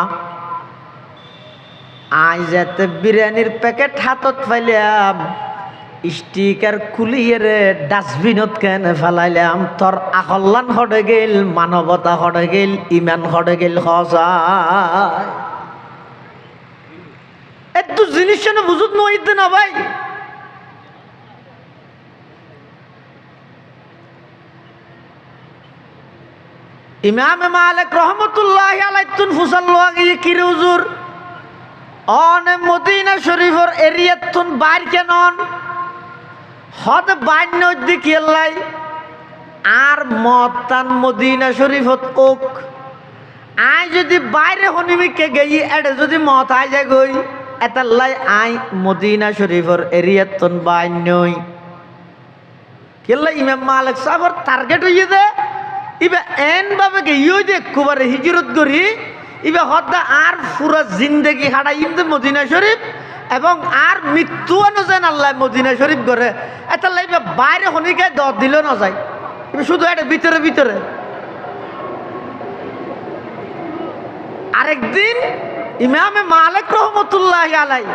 আই যেতে বিরিয়ানির প্যাকেট হাতত পাইলাম, স্টিকার খুলিয়ে রে ডাস্টবিনত কেন ফেলাইলাম। তোর আকল্যাণ হটে গেল, মানবতা হটে গেল, ইমান হটে গেল। হসায় একটু জিনিস বুঝুত নইতে না ভাই। ইমাম মালিক রহমতুল্লাহি আলাইহি তুন ফুসাল্লাহ কিরে হুজুর অনে মদিনা শরীফের এরিয়াত তুন বাইর কেনন হদ বাইর নদ্দি কিলাই আর মতান মদিনা শরীফত ওক। আই যদি বাইরে হনিমিকে গেই এডে যদি মত আই যায় গই এতাল্লাই আই মদিনা শরীফের এরিয়াত তুন বাইর নই কিলাই। ইমাম মালিক সাহেবের টার্গেট হইয়ে দে ইবা এন ভাবে গিয়ে দেখবারে হিজরত করি ইবা হদ্দা আর পুরা জিন্দেগি হাঁটাই ইমদে মদিনা শরীফ এবং আর মৃত্যু যেন আল্লাহ মদিনা শরীফ করে এটা লাইবা বাইরে হনিকে দর দিলেও না যায়, শুধু এটা ভিতরে ভিতরে। আরেকদিন ইমামে মালিক রহমতুল্লাহি আলাইহি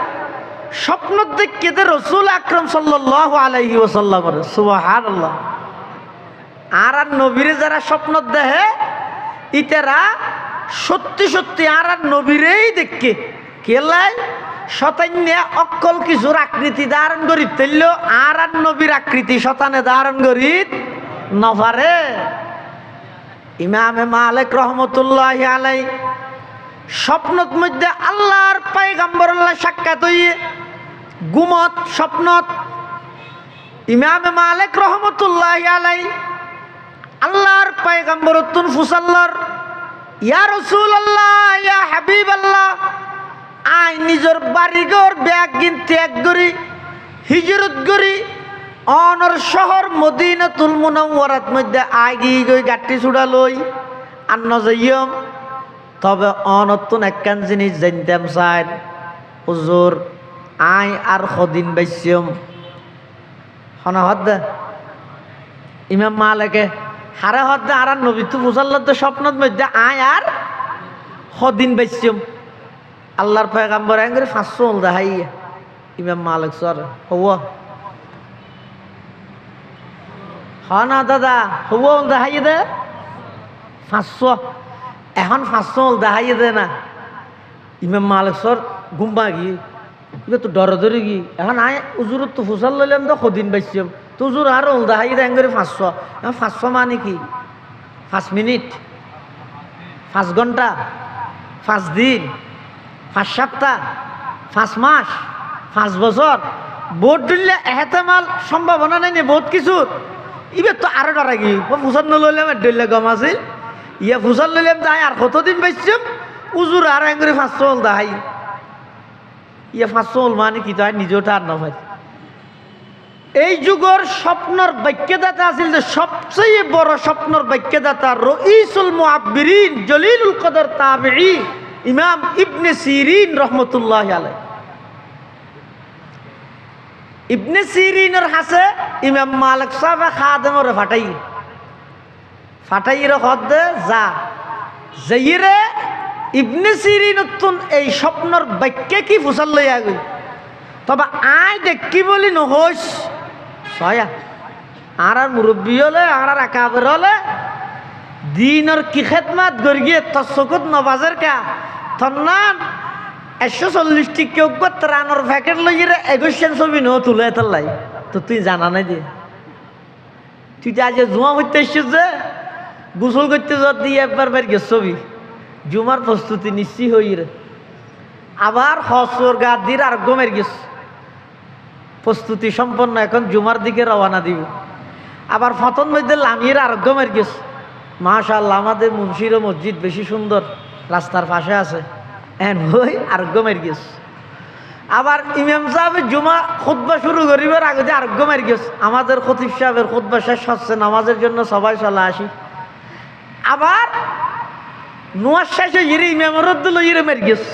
স্বপ্ন দেখে দে রাসূল আকরাম সাল্লাল্লাহু আলাইহি ওয়াসাল্লাম, সুবহানাল্লাহ। আর নবীরে যারা স্বপ্ন দেখে ইতারা সত্যি সত্যি আর নবীরেই দেখে কেলাই শতান্য অক্কল কিছুর আকৃতি ধারণ করি তেল আর নবীর আকৃতি শতানে ধারণ করি নভারে। ইমামে মালিক রহমতুল্লাহি আলাইহি স্বপ্নত মধ্যে আল্লাহর পয়গম্বরুল্লাহ সাক্ষাৎ হইয়ে গুমত স্বপ্নত ইমামে মালিক রহমতুল্লাহি আলাইহি আল্লাহর পয়গম্বর তুন ফুসাল্লার ইয়া রাসূলুল্লাহ ইয়া হাবিবাল্লাহ আই নিজের বাড়িঘর ব্যাগ গিন ত্যাগ করি হিজরত করি অনর শহর মদিনাতুল মুনাওয়ারাত মধ্যে আগি গই গাটি ছুড়া লই আর নজাইয়ম। তবে অনতুন একখান জিনিস জানতাম চাই হুজুর আই আর কদিন বাইসম হনহদ ইমাম মালিকে হারে হদ্দে আর নবী তু ফুসাল্লাহ স্বপ্নত মধ্যে আয় আর সদিন বাইসম আল্লাহর পয়গম্বর আঙ্গুরি 500 ওল দেখাই ইমাম মালিক সর হব না দাদা হব ওল দেখাই দে 500 এখন 500 ওল দেখাই দে না। ইমাম মালিক সর গুম্বা গি এবার তো ডর ধরে গি এখন আয় উজুর তো ফুসাল লইলাম তো সদিন বাইসম তুজুর আর ওল দেখাই দে আঙ্গুরি 500। 500 মানে কি 5 মিনিট 5 ঘন্টা 5 দিন 5 সপ্তাহ 5 মাস 5 বছর ভোট দিলে এহেতেমাল সম্ভাবনা নাই নে বহুত কিছুর। এবার তো আরো ডরা গি ফুসাল নলইলাম ডইলে গম আছিল ইয়া ফুসাল লইলাম তাই আর কতদিন বাইসম উজুর আর আঙ্গুরি 500 ওল দেখাই ইয়া 500 ওল মানে কি তাই নিজেটা আর না ভাই। এই যুগের স্বপ্নর বাক্যদাতা আছিল যে সবচেয়ে বড় স্বপ্নর বাক্যদাতা রইসুল মুআব্বিরিন জলিলুল কদর তাবিঈ ইমাম ইবনে সিরিন রহমতুল্লাহি আলাইহি। ইবনে সিরিনের হাসে ইমাম মালিক সাহেব খাদেমর ফাটাইরে হদে যা যাইরে ইবনে সিরিনতুন এই স্বপ্নর বাক্য কি ফুসাল লইয়া গই তবে আই দেখি বলি নহস ছয়া আর মুরব্বী হলে আর একাবের হলে দিনের কি খেদমাত করি গিয়ে তোর চকুত নবাজের কা থন্নান 140 টিকে ত্রাণর প্যাকেট লইরে 21 ছবি ন তুলে এতালাই তো তুই জানা নাই দিয়ে তুই যে আজ জুমা করতে এসছিস যে গোসল করতে যাওয়ার দিয়ে একবার বের গেছ ছবি জুমার প্রস্তুতি নিশ্চয় হইরে আবার হসর গা দিয়ে আর গমের গেছ প্রস্তুতি সম্পন্ন এখন জুমার দিকে রওনা দিব। আবার ফতন মধ্যে লামিয়ের আরোগ্যমের গেছে মাশাআল্লাহ আমাদের মুন্সির মসজিদ বেশি সুন্দর রাস্তার পাশে আছে এন হই আরোগ্যমের গেছে। আবার ইমাম সাহেবের জুমা খুতবা শুরু করিবার আগে যে আরোগ্যমের গেছে আমাদের খতিব সাহেবের খুতবা শেষ হচ্ছে নামাজের জন্য সবাই চলে আসি। আবার নোয়ার শেষে ইরে ইমামের দিল ইরে মেরে গেছ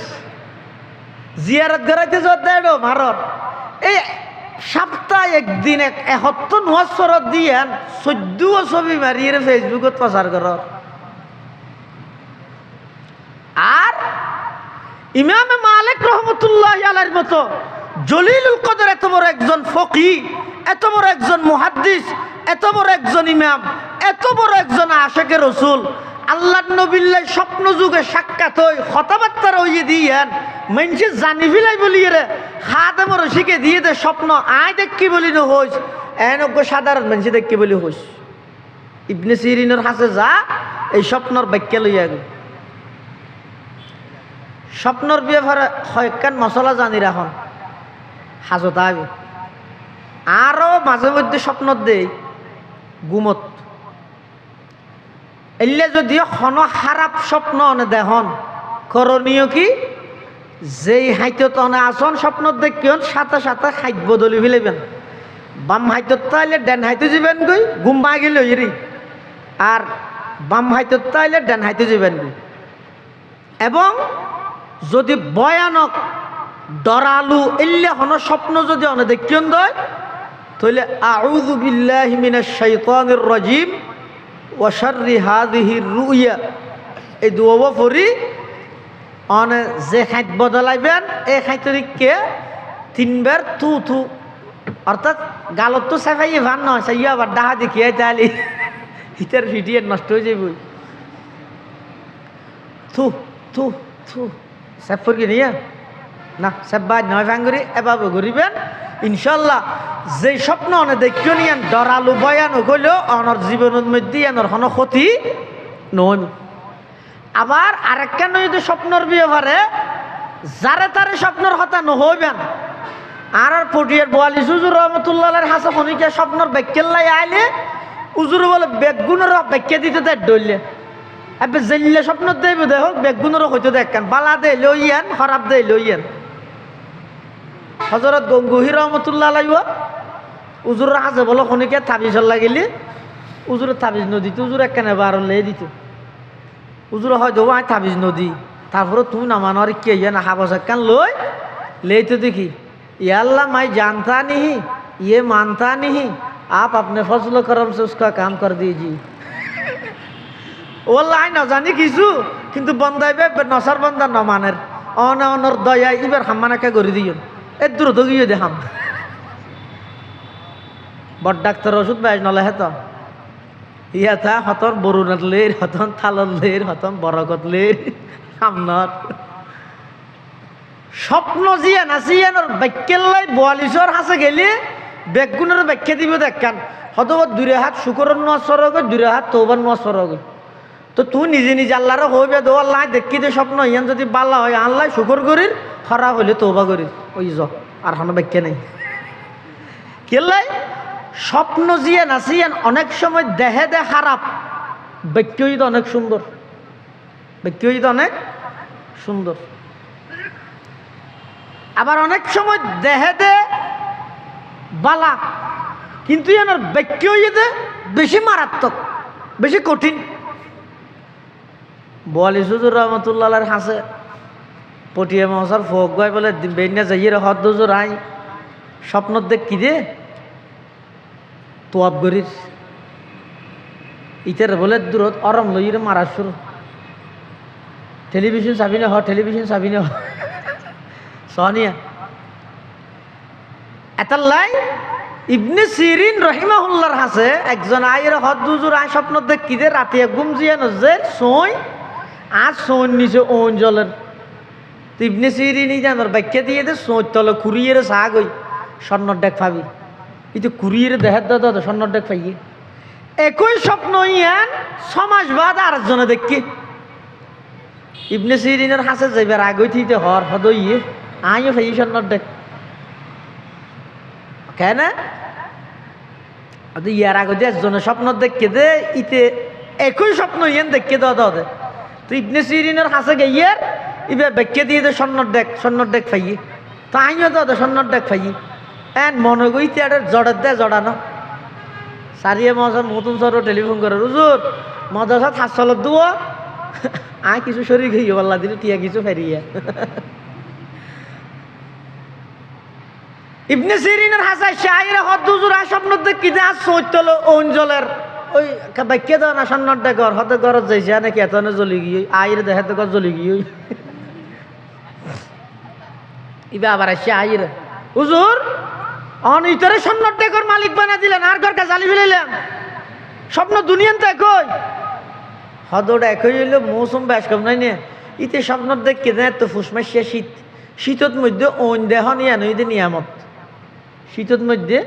জিয়ারত করাইতে যত দেয় ভারত এই সপ্তাহে একদিন এহত্ত নোয়াজ সরত দিয়ে 14 ছবি মারিয়ে ফেসবুকত প্রচার কর। আর ইমামে মালিক রহমতুল্লাহ আলাইহির মতো জলিলুল কদর এত বড় একজন ফকি, এত বড় একজন মুহাদ্দিস, এত বড় একজন ইমাম, এত বড় একজন আশেকে রসুল, আল্লাহর নবিল্লাই স্বপ্ন যুগে সাক্ষাৎ হই কথাবার্তার হইয়ে দিয়েন মানুষে জানি ফিলাই বলিয়ে রে হাতে মরে শিখে দিয়ে দে স্বপ্ন আয় দেখি বলি না হইস এনজ্ঞ সাধারণ মানুষ দেখি বলি হইস। ইবনে সিরিনের হাসে যা এই স্বপ্নর ব্যাখ্যা লইয়া গেল। স্বপ্নর ব্যাপারে কয়েকখান মশলা জানি রাখন হাজত আগে আরও মাঝে মধ্যে স্বপ্ন দেই গুমত এলে যদিও কোনো খারাপ স্বপ্ন অনে দেহন করণীয় কি যেই হাইতে তনে আসন স্বপ্ন দেখিয়ন সাথে সাথে খাইত বদলি ফেলেবেন। বাম হাইতত তাইলে ডেন হাইতে যাবেন গই ঘুম পাই গেল ইরি, আর বাম হাইতত তাইলে ডেন হাইতে যাবেন গই। এবং যদি ভয়ানক ডরালু এলে কোনো স্বপ্ন যদি অনে দেখিয়ন দয় তাহলে আউযু বিল্লাহি মিনাশ শাইতানির রাজিম ওয়া শাররি হাযিহির রুইয়া এই দুয়া পড়ি অনে যে খাইত বদলাইবেন এই খাইতরিককে 3 বার থু থু অর্থাৎ গালত তো সাফাইয়ে ভান নয় সাইয়া আবার ডাহা দেখিয়ে তাহলে হিটার ভিডিও নষ্ট হয়ে যাবে। থু থু থু সেভ করি নিয়ে না সেব্বাই নয় ভাঙ্গুরি এভাবে ঘুরিবেন ইনশাল্লাহ। যে স্বপ্ন অনে দেখিও নিয়েন ডরালু ভয়ানক হইলেও অনর জীবনের মধ্যে এনর কোনো ক্ষতি নয়। আবার আরেকটা নয় যে স্বপ্নর ব্যাপারে যারে তারে স্বপ্নর কথা নহইবেন। আর পটিয়ার বোয়ালি হুজুর রহমতুল্লাহ হাসা খনিকে স্বপ্নর ব্যাখ্যাল্লাই আইলে হুজুর বলে বেগুনের ব্যাখ্যা দিতে দেয় ডইলে এবার জেললে স্বপ্ন দেব দেহ বেগুনেরও হইতে দেখেন বালা দে লইয়েন খারাপ দে লইয়েন। হজরত গঙ্গুহি রহমতুল্লাহ আলাইহি হুজুর হাসে বলো খনিকে তাবিজ লাগিলে হুজুরের তাবিজ নদী তো হুজুর একখানে বার লে দিত হুজুর হয়তো আয় তাবিজ নদী তারপরে তুমি নামানো আর কে ইয়ে না হাবস একখান লই লেতো দেখি ये अल्लाह मैं जानता नहीं ये मानता नहीं आप अपने फजल करम से उसका काम कर दीजिए। ওল্লাহ না জানি কিছু কিন্তু বন্দাইবে নসার বন্দা ন মানের অন অনর দয়া এবার হাম্মানাকে করে দিও এর দ্রুত গিয়ে দেখাম বড় ডাক্তার ওষুধ বাইজ নলে হেত ইয়া থা হতন বরুণাত লের হতন থালন লের হতন বরকত লের হামনার স্বপ্ন জিয়া নাচিয়ানোর ব্যাখ্যাল্লাই 42 হাসে গেলে বেগুনের ব্যাখ্যা দিব দেখান হয়তো 2 হাত শুকরের নোয়া সরগ 2 হাত তৌবার নোয়া সরগ। তো তুই নিজে নিজে আল্লাহর হইবে দো আল্লাহ দেখি যে স্বপ্ন ইয়ান যদি বাল্লা হয় আল্লাহ শুকর করির খারাপ হইলে তৌবা করির ওই য আর কোনো ব্যাখ্যা নেই কেলাই স্বপ্ন জিয়া নাচিয়ান অনেক সময় দেহে দে খারাপ ব্যাখ্যা অনেক সুন্দর ব্যাখ্যা অনেক সুন্দর। আবার অনেক সময় দেহে দে বালা কিন্তু এনার ব্যাখ্যা দে বেশি মারাত্মক বেশি কঠিন। 42 হুজুর রহমতুল্লাহ হাসে পটিয়া মহাসার ফোক গাই বলে বেন্যা যাইয়ে হদ হুজুর আই স্বপ্ন দেখ কি দে তোয়াব গরির ইটার বলে দূরত অরম লইরে মারা শুরু টেলিভিশন চাবি না হ টেলিভিশন চাবি না সোনিয়া এতাল্লাই ইবনে সিরিন রহিমাহুল্লাহর হাসে একজন আইয়ের হদ হুজুর আই স্বপ্ন দেখ কি দে রাতে ঘুম জিয়া নজে সই আর সোন নিচে ওন জলের ইবনে সিরিনই জানার ব্যাখ্যা দিয়ে দে সোঁচ তলে কুড়িয়ে সাগ ওই স্বর্ণর ডেক পাবি কিন্তু কুড়িয়ে দেখার দাদা স্বর্ণর ডেক পাইয়ে একই স্বপ্ন ইয়ান 6 মাস বাদ আরেকজনে দেখি ইবনে সিরিনের হাসে যাইবার আগে থিতে হর হদ ইয়ে আইও পাই স্বর্ণর ডেক কেন ইয়ার আগে একজনে স্বপ্ন দেখে দে ইতে একই স্বপ্ন ইয়ান দেখে দাদা দে তো ইবনে সিরিনের হাসে গিয়ার ইবে ব্যাখ্যা দিয়ে দে স্বর্ণর ডেক পাইয়ে তো আইও দাদা স্বর্ণর ডেক পাইয়ে এন মনে গই তেয়ারের জড়ের দে জড়ানো সারিয়ে মজা নতুন সর টেলিফোন করে হুজুর মজার সাথে হাসলত দুও আয় কিছু শরীর গিয়ে আল্লাহ দিলে টিয়া কিছু ফেরিয়া ইবনে সিরিনের হাসাই শাহিরা হদ্দুজুর স্বপ্ন দেখি যে আজ সৈতল অঞ্চলের ওই বাক্য দেওয়া না সন্ন্যর ডেকর হতে ঘরত যাইছে নাকি এতনে জ্বলি গিয়ে আইরে দেখে তো ঘর জ্বলি গিয়ে ইবা আবার আসছে আইরে হুজুর অনিতরে সন্ন্যর ডেকর মালিক বানা দিলেন আর ঘর জালি ফেলাইলাম স্বপ্ন দুনিয়ান তো একই হদটা একই হইলো মৌসুম বেশ কম নাই নে ইতে স্বপ্ন দেখে দেয় তো ফুসমাসিয়া শীত শীতত মধ্যে ওন দেহ নিয়ে নইতে নিয়ামত শীতত মধ্যে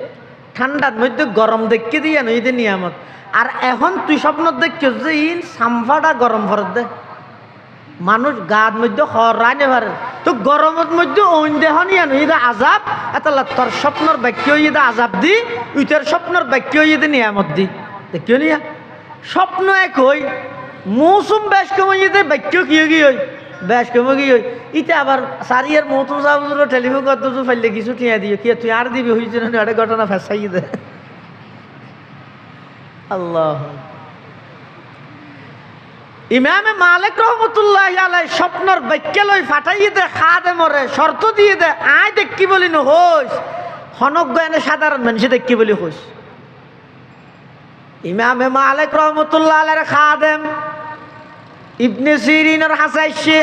ঠান্ডার মধ্যে গরম দেখে দিয়ে নইতে নিয়ামত আর এখন তুই স্বপ্ন দেখছ যে ইন সাম্পাটা গরম ভরত দে মানুষ গার মধ্যে হরাইনে পারে তো গরমের মধ্যে ওন দেহ নিয়ে নইতে আজাব এতলা তোর স্বপ্নর বাক্য ইদা আজাব দি উইটার স্বপ্নর বাক্য ইদে নিয়ামত দি দেখিও নিয়া স্বপ্ন এক হই মৌসুম বেশ কমে যেতে বাক্য কি হই বেশ কমে কি হই ইতে আবার সারিয়ার মৌতুম সাহুর টেলিফোন করতে ফেললে কিছু টিয়া দিও কি তুই আর দিবি হয়েছে না একটা ঘটনা ফেসাই দে আল্লাহ ইমামে মালিক রহমতুল্লাহ আলাই স্বপ্নর বাক্য লই ফাটাইয়ে দে খা দে মরে শর্ত দিয়ে দে আয় দেখি বলি ন হইস হনক গয়নে সাধারণ মানুষে দেখি বলি হইস ইমামে মালিক রহমতুল্লাহ আলাইহির খাদেম ইবনে সিরিনের হাসাইছে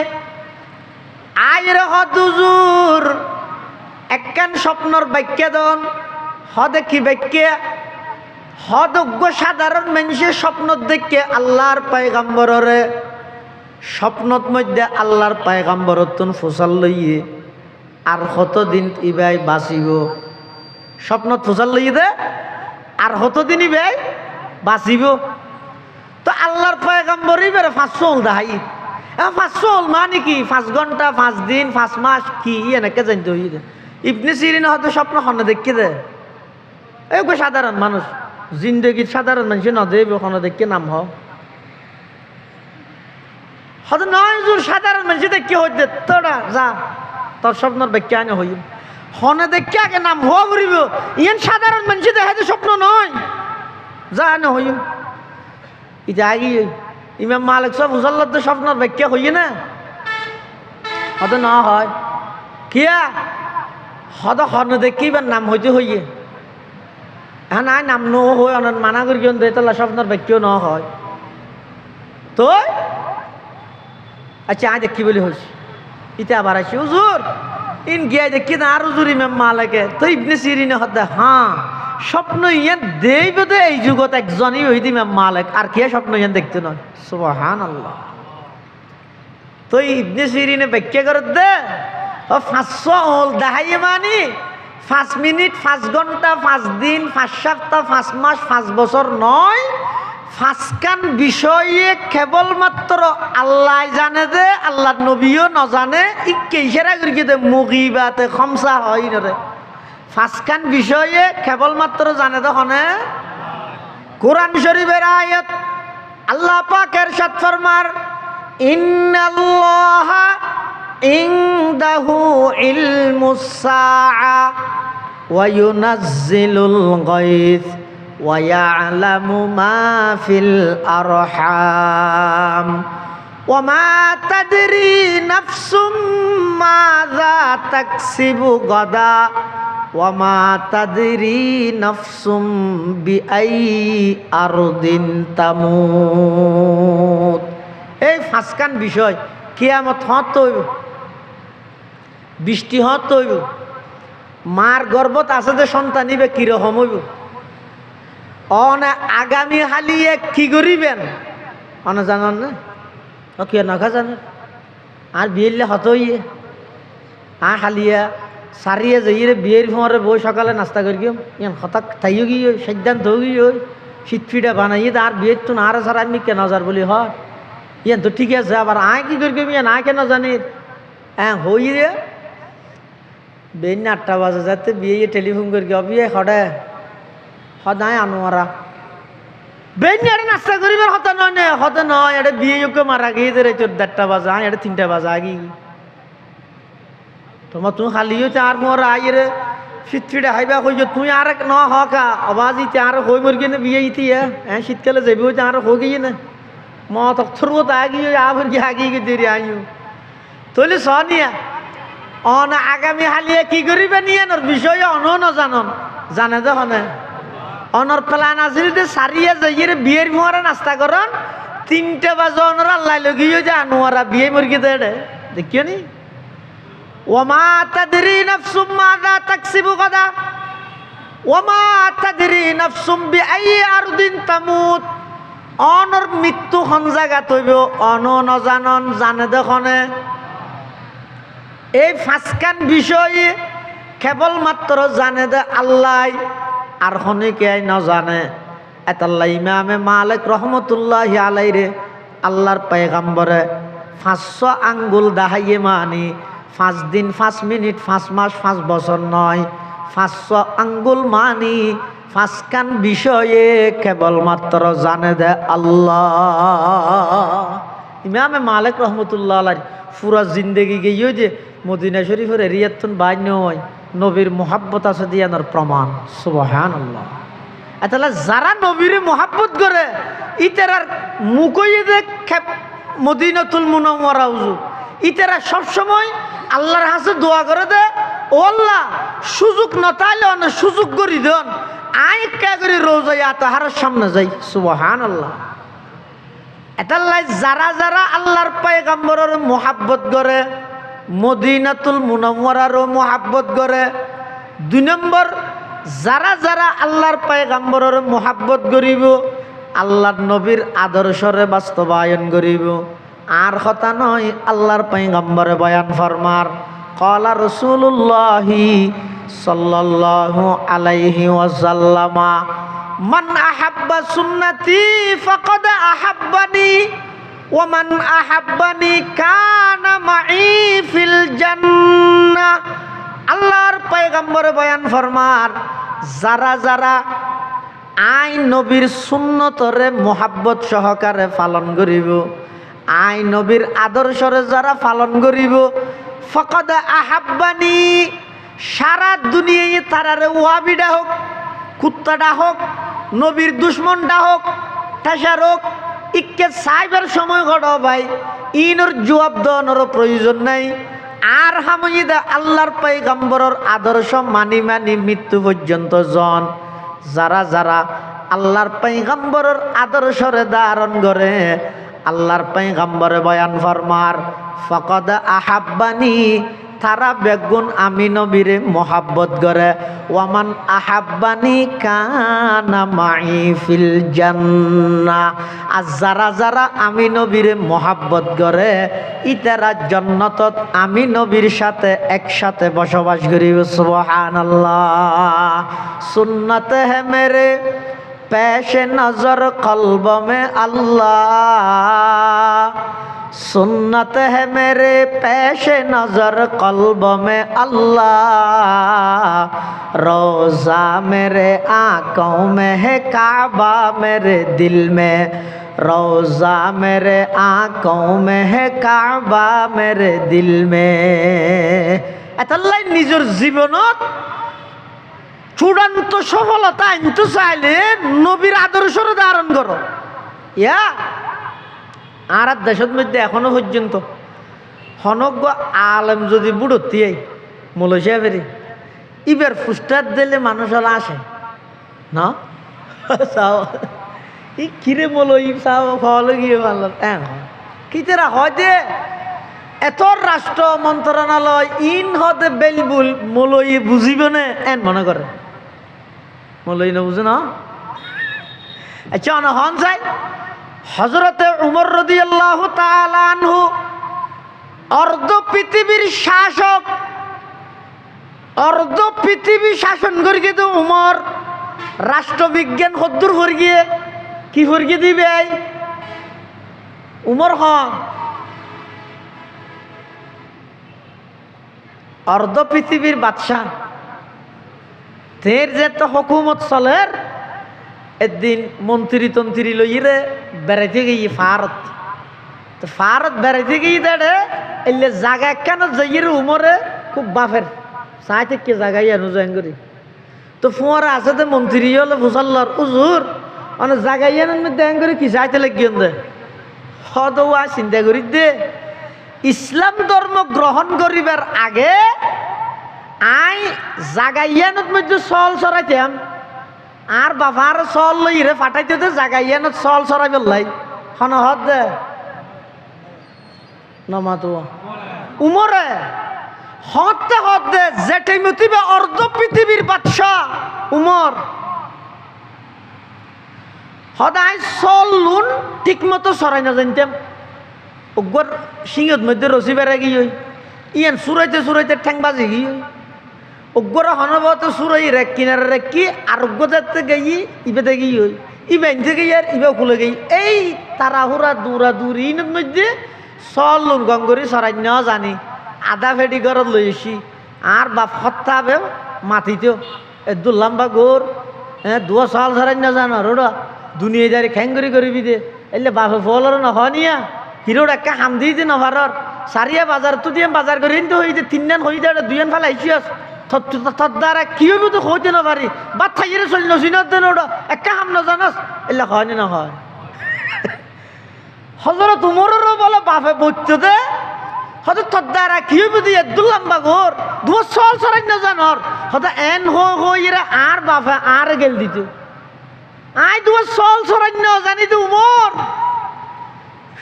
আইরে হদুজুর একখান স্বপ্নর বাক্য দন হদে কি বাক্য হদজ্ঞ সাধারণ মানুষের স্বপ্ন দেখে আল্লাহর পয়গম্বররে স্বপ্নত মধ্যে আল্লাহর পয়গম্বরতন ফসল লইয়ে আর কতদিন ইবাই বাঁচিব স্বপ্নত ফসল লইয়ে দে আর কতদিন ইবাই বাঁচিব তো আল্লাহর পয়গম্বরই বেড়ে 500 দেখাই 500 মানে কি 5 ঘন্টা 5 দিন 5 মাস কি এনেকে জানতে হই দে ইবনে সিরিন হয়তো স্বপ্ন হনে দেখে দে এই সাধারণ মানুষ জিন্দগির সাধারণ মানুষ না দেবে ওখানে দেখে নাম হয়তো নয় জোর সাধারণ মানুষ দেখে হইতে তোরা যা তোর স্বপ্নর ব্যাখ্যা আনে হই হনে দেখে আগে নাম হওয়া ঘুরিব ইয়ান সাধারণ মানুষ দেখে স্বপ্ন নয় যা আনে হই এটা আগে ইমাম মালিক সব হুসাল্লার তো স্বপ্নর ব্যাখ্যা হইয়ে না হয়তো না হয় কিয়া হয়তো হনে দেখে এবার নাম হইতে হইয়ে হ্যাঁ নাই নাম ন হয় অনেক মানা করি কেন দেয় তাহলে স্বপ্নর ব্যাখ্যাও ন হয় তো আচ্ছা আয় দেখি বলি হইস ইতে আবার আসি হুজুর ইন গিয়া দেখি না আর হুজুর ইমাম মালিকে তো ইবনে সিরিনে হতে হ্যাঁ স্বপ্ন ইয়ান দেই বোধে এই যুগত একজনই হই ইমাম মালিক আর কে স্বপ্ন ইয়ান দেখতে নয় সুবহানাল্লাহ তো ইবনে সিরিনে ব্যাখ্যা করে দে ও 500 হল দেখাই মানি 5 মিনিট 5 ঘন্টা 5 দিন 5 সপ্তাহ 5 মাস 5 বছর নয় 5 কান বিষয়ে কেবলমাত্র আল্লাহ জানে দে আল্লাহ নবীও ন জানে ইকে ইশারা করি দে মুগিবাতে খমসা হয় নরে 5 কান বিষয়ে কেবলমাত্র জানে দে হনে কোরআন শরীফের আয়াত আল্লাহ পাক ইরশাদ ফরমার ইন্নাল্লাহা ইনদাহু ইলমুস সাআ ওয়া ইউনাজ্জিলুল গায়থ ওয়া ইয়ালামু মা ফিল আরহাম ওয়া মা তাদরি নাফসুম মাযা তাকসিবু গাদা ওয়া মা তাদরি নাফসুম বিআইয়ি আরদিন তামুত এই 5 কান বিষয় কিয়ামত হত হইব বৃষ্টি হত হইব মার গর্ভত আছে যে সন্তান নিবে কিরকম হইব অনে আগামী হালিয়ে কি করিবেন অনে জানান না ও কে নাখা জানে আর বিয়েলে হত হইয়ে আর হালিয়া সারিয়ে যাইয়ে বিয়ের ফোঁরে বই সকালে নাস্তা করি গিয়ে ইয়ান হঠাৎ থাইও গিয়ে সিদ্ধান্ত গিয়ে শীতফিটা বানাইয়ে আর বিয়ের তো না সারা আমি কেন যার বলি হয় ইয়ান তো ঠিক আছে আবার আয় কি করি ইয়ান আয় কেন জানি হ্যাঁ হই রে বেন 8টা বাজে যাতে বিয়ে টেলিফোন করি বিয়ে হডে সদায় আনোয়ারা বেন নাস্তা করিবার হতে নয় নে হতে নয় এটা বিয়ে মারা গিয়ে রে 1:30 বাজে আয় এটা 3টা বাজে আগি তোমার তুমি খালি হইতে আর মোর আই রে শীতফিটা হাইবা কইছ তুই আর ন হকা আওয়াজ ইতে আর হই মর গিয়ে বিয়ে ইতি হ্যাঁ শীতকালে যাবি হইতে আর হয়ে গিয়ে না মত থুরবত আগিয়ে আবার কি আগিয়ে দেরি আইও তৈলে সনিয়া অন আগামী হালিয়ে কি করিবে নিয়ে নর বিষয়ে অন জানন জানে দেখনে অনর প্লান আছিল যে সারিয়া যাইয়ে বিয়ের মোয়ারা নাস্তা করন 3টা বাজে অনর আল্লাহ লগিয়ে যে আনোয়ারা বিয়ে মুরগি দেড়ে দেখিও নি ওমা তাদরি নাফসুম মাযা তাকসিবু গাদা ওমা তাদরি নাফসুম বিআই আরদিন তামুত অনর মৃত্যু হন জায়গা তৈব অন নজানন জানে দেখনে এই ফাঁসকান বিষয়ে কেবলমাত্র জানে দে আল্লাহ আর হনিকে নজানে এতাল্লাহ ইমামে মালিক রহমতুল্লাহ আলাইরে আল্লাহর পয়গম্বরে 500 আঙ্গুল দাহাইয়ে মানি 5 দিন 5 মিনিট 5 মাস 5 বছর নয় 500 আঙ্গুল মানি ফাঁসকান বিষয়ে কেবলমাত্র জানে দে আল্লাহ ইমামে মালিক রহমতুল্লাহ আলাইহি পুরা জিন্দেগি গিয়ে যে মদিনা শরীফের এরিয়াতন বাইর নয় নবীর মোহাব্বত আছে দিয়ানোর প্রমাণ সুবহানাল্লাহ তাহলে যারা নবীর মোহাব্বত করে ইতারার মুখই দেখ মদিনাতুল মুনাওয়ারা হুজুর ইতারা সবসময় আল্লাহর কাছে দোয়া করে দে ও আল্লাহ সুযোগ নতাইলে অনেক সুযোগ করি দেন আই কে করে রোজাই আতাহারের সামনে যাই সুবহানাল্লাহ এতাল্লাই যারা যারা আল্লাহর পয়গম্বরের মোহাব্বত করে মদিনাতুল মুনাওয়ারারও মোহাব্বত করে 2 নম্বর যারা যারা আল্লাহর পয়গম্বরের মোহাব্বত করিব আল্লাহর নবীর আদর্শরে বাস্তবায়ন করিব আর কথা নয় আল্লাহর পয়গম্বরে বয়ান ফরমার ক্বালা রাসূলুল্লাহি সাল্লাল্লাহু আলাইহি ওয়াসাল্লাম মান আহাব্বা সুন্নতি ফাকাদ আহাব্বানি ওয়া মান আহাব্বানি কানা মাই ফিল জান্নাহ আল্লাহর পয়গম্বরে বয়ান ফরমার যারা যারা আই নবীর সুন্নতরে মোহাব্বত সহকারে পালন করিব আই নবীর আদর্শরে যারা পালন করিব ফাকাদ আহাব্বানি সারা দুনিয়ায় তারারে ওয়াবিডা হোক কুত্তাটা হোক নবীর দুশ্মনটা হোক ঠেসার হোক ইকে সাইবার সময় ঘটো ভাই ইনর জবাব দেওয়ানোর প্রয়োজন নাই আর হামইদা আল্লাহর পয়গম্বরের আদর্শ মানি মানি মৃত্যু পর্যন্ত জন যারা যারা আল্লাহর পয়গম্বরের আদর্শরে ধারণ করে আল্লাহর পয়গম্বরে বয়ান ফরমার ফাকাদ আহাব্বানি তারা বেগুন আমি নবীরে মোহাব্বত করে ওয়ামান আহাব্বানি কানা মাই ফিল জান্নাহ আর যারা যারা আমি নবীরে মোহাব্বত করে ইতারা জান্নাতত আমি নবীর সাথে একসাথে বসবাস করিব সুবহানাল্লাহ সুন্নতে হে মেরে পেশে নজর কলব মে আল্লাহ सुन्नत है मेरे पेशे नजर कल्ब में अल्लाह रोज़ा मेरे आँखों में है काबा मेरे दिल में रोज़ा मेरे आँखों में है काबा मेरे दिल में এতাল্লাই নিজের জীবনত চূড়ান্ত সফলতা আনতে চাইলে নবীর আদর্শরে ধারণ করো ইয়া আর দেশের মধ্যে এখনো পর্যন্ত হনজ্ঞ আলেম যদি বুড়তি মলসিয়া ফেরি ইবার ফুস্টার দিলে মানুষ হল আসে না চাও ই কিরে মলই চাও খাওয়ালে গিয়ে ভালো কি তেরা হয় যে এত রাষ্ট্র মন্ত্রণালয় ইন হতে বেলবুল মলই বুঝিবে না এন মনে করে মলই না বুঝে না আচ্ছা হন যায় হযরতে উমর রাদিয়াল্লাহু তাআলা আনহু অর্ধ পৃথিবীর শাসক অর্ধ পৃথিবী শাসন করে কিন্তু উমর রাষ্ট্রবিজ্ঞান হদ্দুর করে গিয়ে কি করে গিয়ে দিবে উমর হন অর্ধ পৃথিবীর বাদশাহ তের যে তো হুকুমত চলের একদিন মন্ত্রী তন্ত্রী লইরে বেড়াইতে গিয়ে ফারত তো ফারত বেড়াইতে গিয়ে দেড়ে এলে জায়গা কেন যাইয়ের উমরে খুব বাফের চাই থেকে জায়গায় আনো জয়েন করি তো ফুয়ারা আছে তো মন্ত্রী হলে ফুসাল্লার উজুর মানে জায়গায় আনার মধ্যে জয়েন করি কি চাইতে লাগিয়ে দে হদওয়া চিন্তা করি দে ইসলাম ধর্ম গ্রহণ করিবার আগে আই জাগাইয়ানত মধ্যে চল চড়াইতাম আর বাবার চল লই রে ফাটাইতে দে জাগাইয়ানত চল চড়াই পেলাই হন হদ দে নমাতো উমরে হতে হতে জেঠে মতিবে অর্ধ পৃথিবীর বাদশাহ উমর সদায় চল লুন ঠিক মতো চড়াই না জানতাম ওগর সিংহত মধ্যে রসি বেড়ে গিয়ে ইয়ান চুরাইতে চুরাইতে ঠ্যাং বাজি গিয়ে ওগর হনবত চুরাই রেক কিনারে রেকি আর যাতে গেই ইবেতে গিয়ে ইবেন থেকে আর ইবে খুলে গেই এই তাড়াহুড়া দৌড়া দৌড়ি ইনের মধ্যে চল লুন গঙ্গরি চড়াই না জানি আধা ফেটি ঘরত লইছি আর বাপ হত্যাবে মাতিতেও এদু লম্বা গোর হ্যাঁ দুয়া চল চড়াই না জানো রোডা দুনিয়া যারি খ্যাঙ্গরি করবি দে এলে বাপে ফলর নহনিয়া হিরোর একটা হাম দিয়ে দে নভারর সারিয়া বাজার তো দিয়ে বাজার করে তো হইতে তিনজন হই দে দুইজন ফেলে আইসি আস দ্বারা কি হইব তো হইতে না পারি বা থাইরে চলি নচিনত দেন ওটা একটা হাম নজানাস এলে হয়নি না হয় হজরত উমরেরও বলে বাপে বইতে দে হয়তো তোর দ্বারা কি হইব দিয়ে দুলাম্বা ঘর দুয়া চল চড়াই না জানর হয়তো এন হইরা আর বাপে আর গেল দিতে আই দুয়া চল চড়াই না জানি তো উমর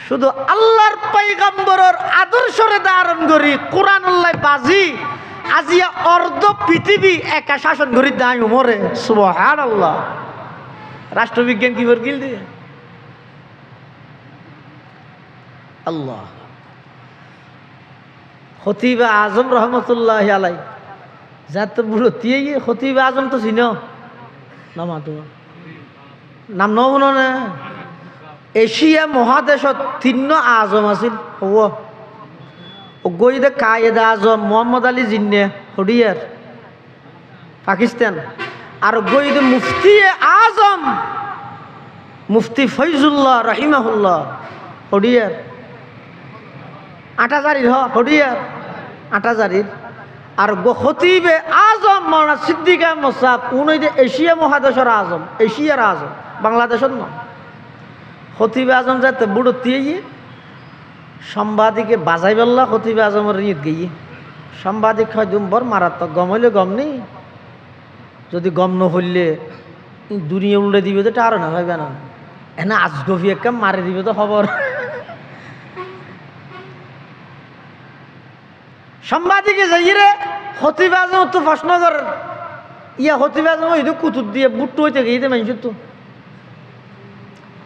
শুধু আল্লাহর পয়গম্বরের আদর্শরে ধারণ করি কোরআনুল্লাহ বাজি আজিয়া অর্ধ পৃথিবী একা শাসন করি দায় উমরে সুবহানাল্লাহ রাষ্ট্রবিজ্ঞান কি করে গিল দিয়ে আল্লাহ খতিবে আজম রহমতুল্লাহ আলাই যাতে বুড়ো দিয়ে খতিবে আজম তো চিন নামা তোমার নাম নব না এশিয়া মহাদেশত তিন্ন আজম আছিল হব গইদে কায়েদে আজম মোহাম্মদ আলী জিন্নে হডিয়ার পাকিস্তান আর গইদে মুফতি আজম মুফতি ফৈজুল্লাহ রহিমাহুল্লাহ হডিয়ার আটাজারির হডিয়ার আটাজারির আর খতিবে আজম মৌলানা সিদ্দিক আহমদ সাহেব উনি যে এশিয়া মহাদেশের আজম এশিয়ার আজম বাংলাদেশের নয় খতিবে আজম যাতে বুড়ো দিয়ে সাংবাদিকে বাজাই বেল্লা খতিবে আজমের ঈদ গিয়ে সাংবাদিক হয় দুম্বর মারাত্মক গম হইলে গম নেই যদি গম নহইলে দুনিয়া উল্টে দিবে তো আরো না ভাইবে না এনে আজগফি একটা মারি দিবে তো খবর সাংবাদিকে যাই রে খতিবে আজম তো প্রশ্ন কর ইয়া খতিবে আজম হইতো কুতুর দিয়ে বুট্টু হইতে গিয়ে মানুষ তো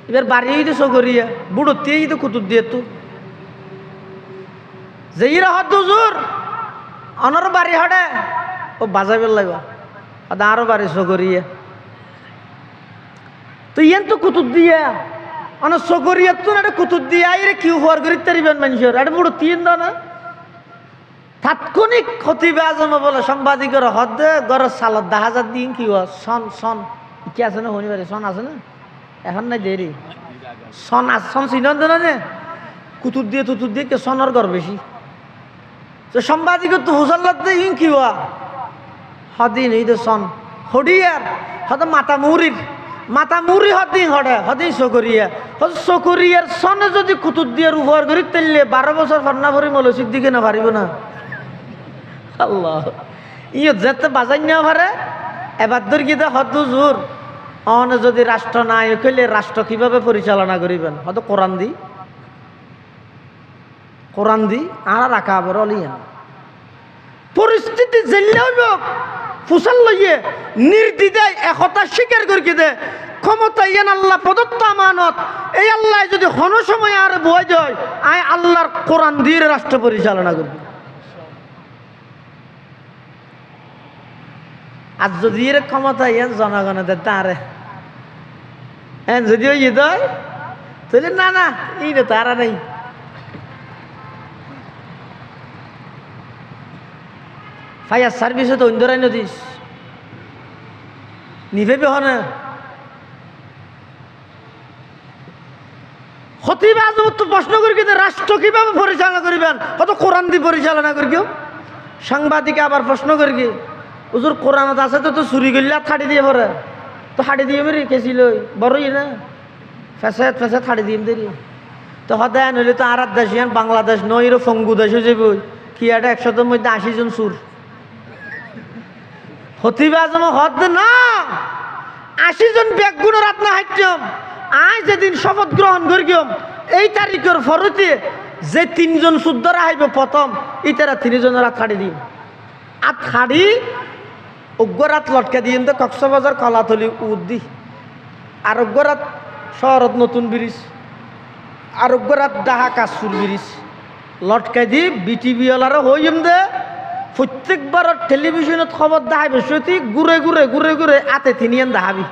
এবার বাড়ি হইতে সগরিয়া বুড়ো দিয়ে তো কুতুর দিয়ে তো যেইরা হত জোর অনর বাড়ি হডে ও বাজাবেল লাগবে আরো বাড়ি সগরিয়া তো ইয়ান তো কুতুর দিয়া অনর সগরিয়া তো না কুতুর দিয়ে আইরে কি হওয়ার করি তারিবেন মানুষের এটা বুড়ো তিন না তাৎক্ষণিক খতিবে আজম বলে সাংবাদিকের হদ গড়ের সালত 10,000 দিন কি সন সন কি আছে না শনিবারে সন আছে না এখন নাই দেরি সন সন চিনন্দ না কুতুর দিয়ে তুতুর দিয়ে কে সনের ঘর বেশি তো সাংবাদিকের তো হুসাল্লাত ইন কি হওয়া হদিন এই তো সন হডিয়ার হয়তো মাথা মুড়ি হদিন হডে হদিন চকরিয়া হয়তো চকরিয়ার সনে যদি কুতুর দিয়ে উপহার করি তেললে 12 বছর ফান্না ভরি মলসির দিকে না পারিব না আল্লাহ ইয়ে যেতে বাজাই না পারে এবার ধর গিয়ে হত জোর অনে যদি রাষ্ট্র নাই হইলে রাষ্ট্র কিভাবে পরিচালনা করিবেন হয়তো কোরআন দি আর রাখা আবার অলিয়ান পরিস্থিতি জেলে হইব ফুসাল লইয়ে নির্দ্বিধায় একতা স্বীকার করি দে ক্ষমতা ইয়ান আল্লাহ প্রদত্ত আমানত এই আল্লাহ যদি কোনো সময় আর বই যায় আয় আল্লাহর কোরআন দিয়ে রাষ্ট্র পরিচালনা করবে আর যদি এর ক্ষমতা ইয়ান জনগণে দেয় তারে হ্যাঁ যদিও ইয়ে দেয় তাহলে না এই না তারা নেই ফায়ার সার্ভিসে তো অন্ধরাই নদীস নিভেবে হনে খতিবে আজম তো প্রশ্ন করি কিন্তু রাষ্ট্র কিভাবে পরিচালনা করিবেন কত কোরআন দিয়ে পরিচালনা করি কেউ সাংবাদিকে আবার প্রশ্ন করি কি হুজুর কোরআনত আছে তো চুরি করলে থাড়ি দিয়ে পরে তো হাড়ি দিয়ে মেরি কেছি লই বড়ই না ফেসে হাড়ি দিয়ে দেরি তো সদায় নইলে তো আর দেশ ইয়ান বাংলাদেশ নইরো ফঙ্গু দেশ হয়ে যাবে কি এটা 100-র মধ্যে 80 জন সুর হতিবা যেন হদ না 80 জন বেগুনের আপনা হাইটম আজ যেদিন শপথ গ্রহণ করিম এই তারিখের ফরতে যে 3 জন শুদ্ধরা আইব প্রথম ইতারা 3 জনের হাত খাড়ি দিম হাত খাড়ি অগ্যরাত লটকা দিন তো কক্সবাজার কলাতলি উদ্দি আর অগ্যরাত শহরত নতুন ব্রিজ আর অগ্যরাত ডাহা কাশফুর ব্রিজ লটকাই দি বিটিভিওয়ালারও হইম দে প্রত্যেকবার টেলিভিশনত খবর দেখাবে সত্যি ঘুরে ঘুরে ঘুরে ঘুরে আতে থিনিয়ান দেখাবি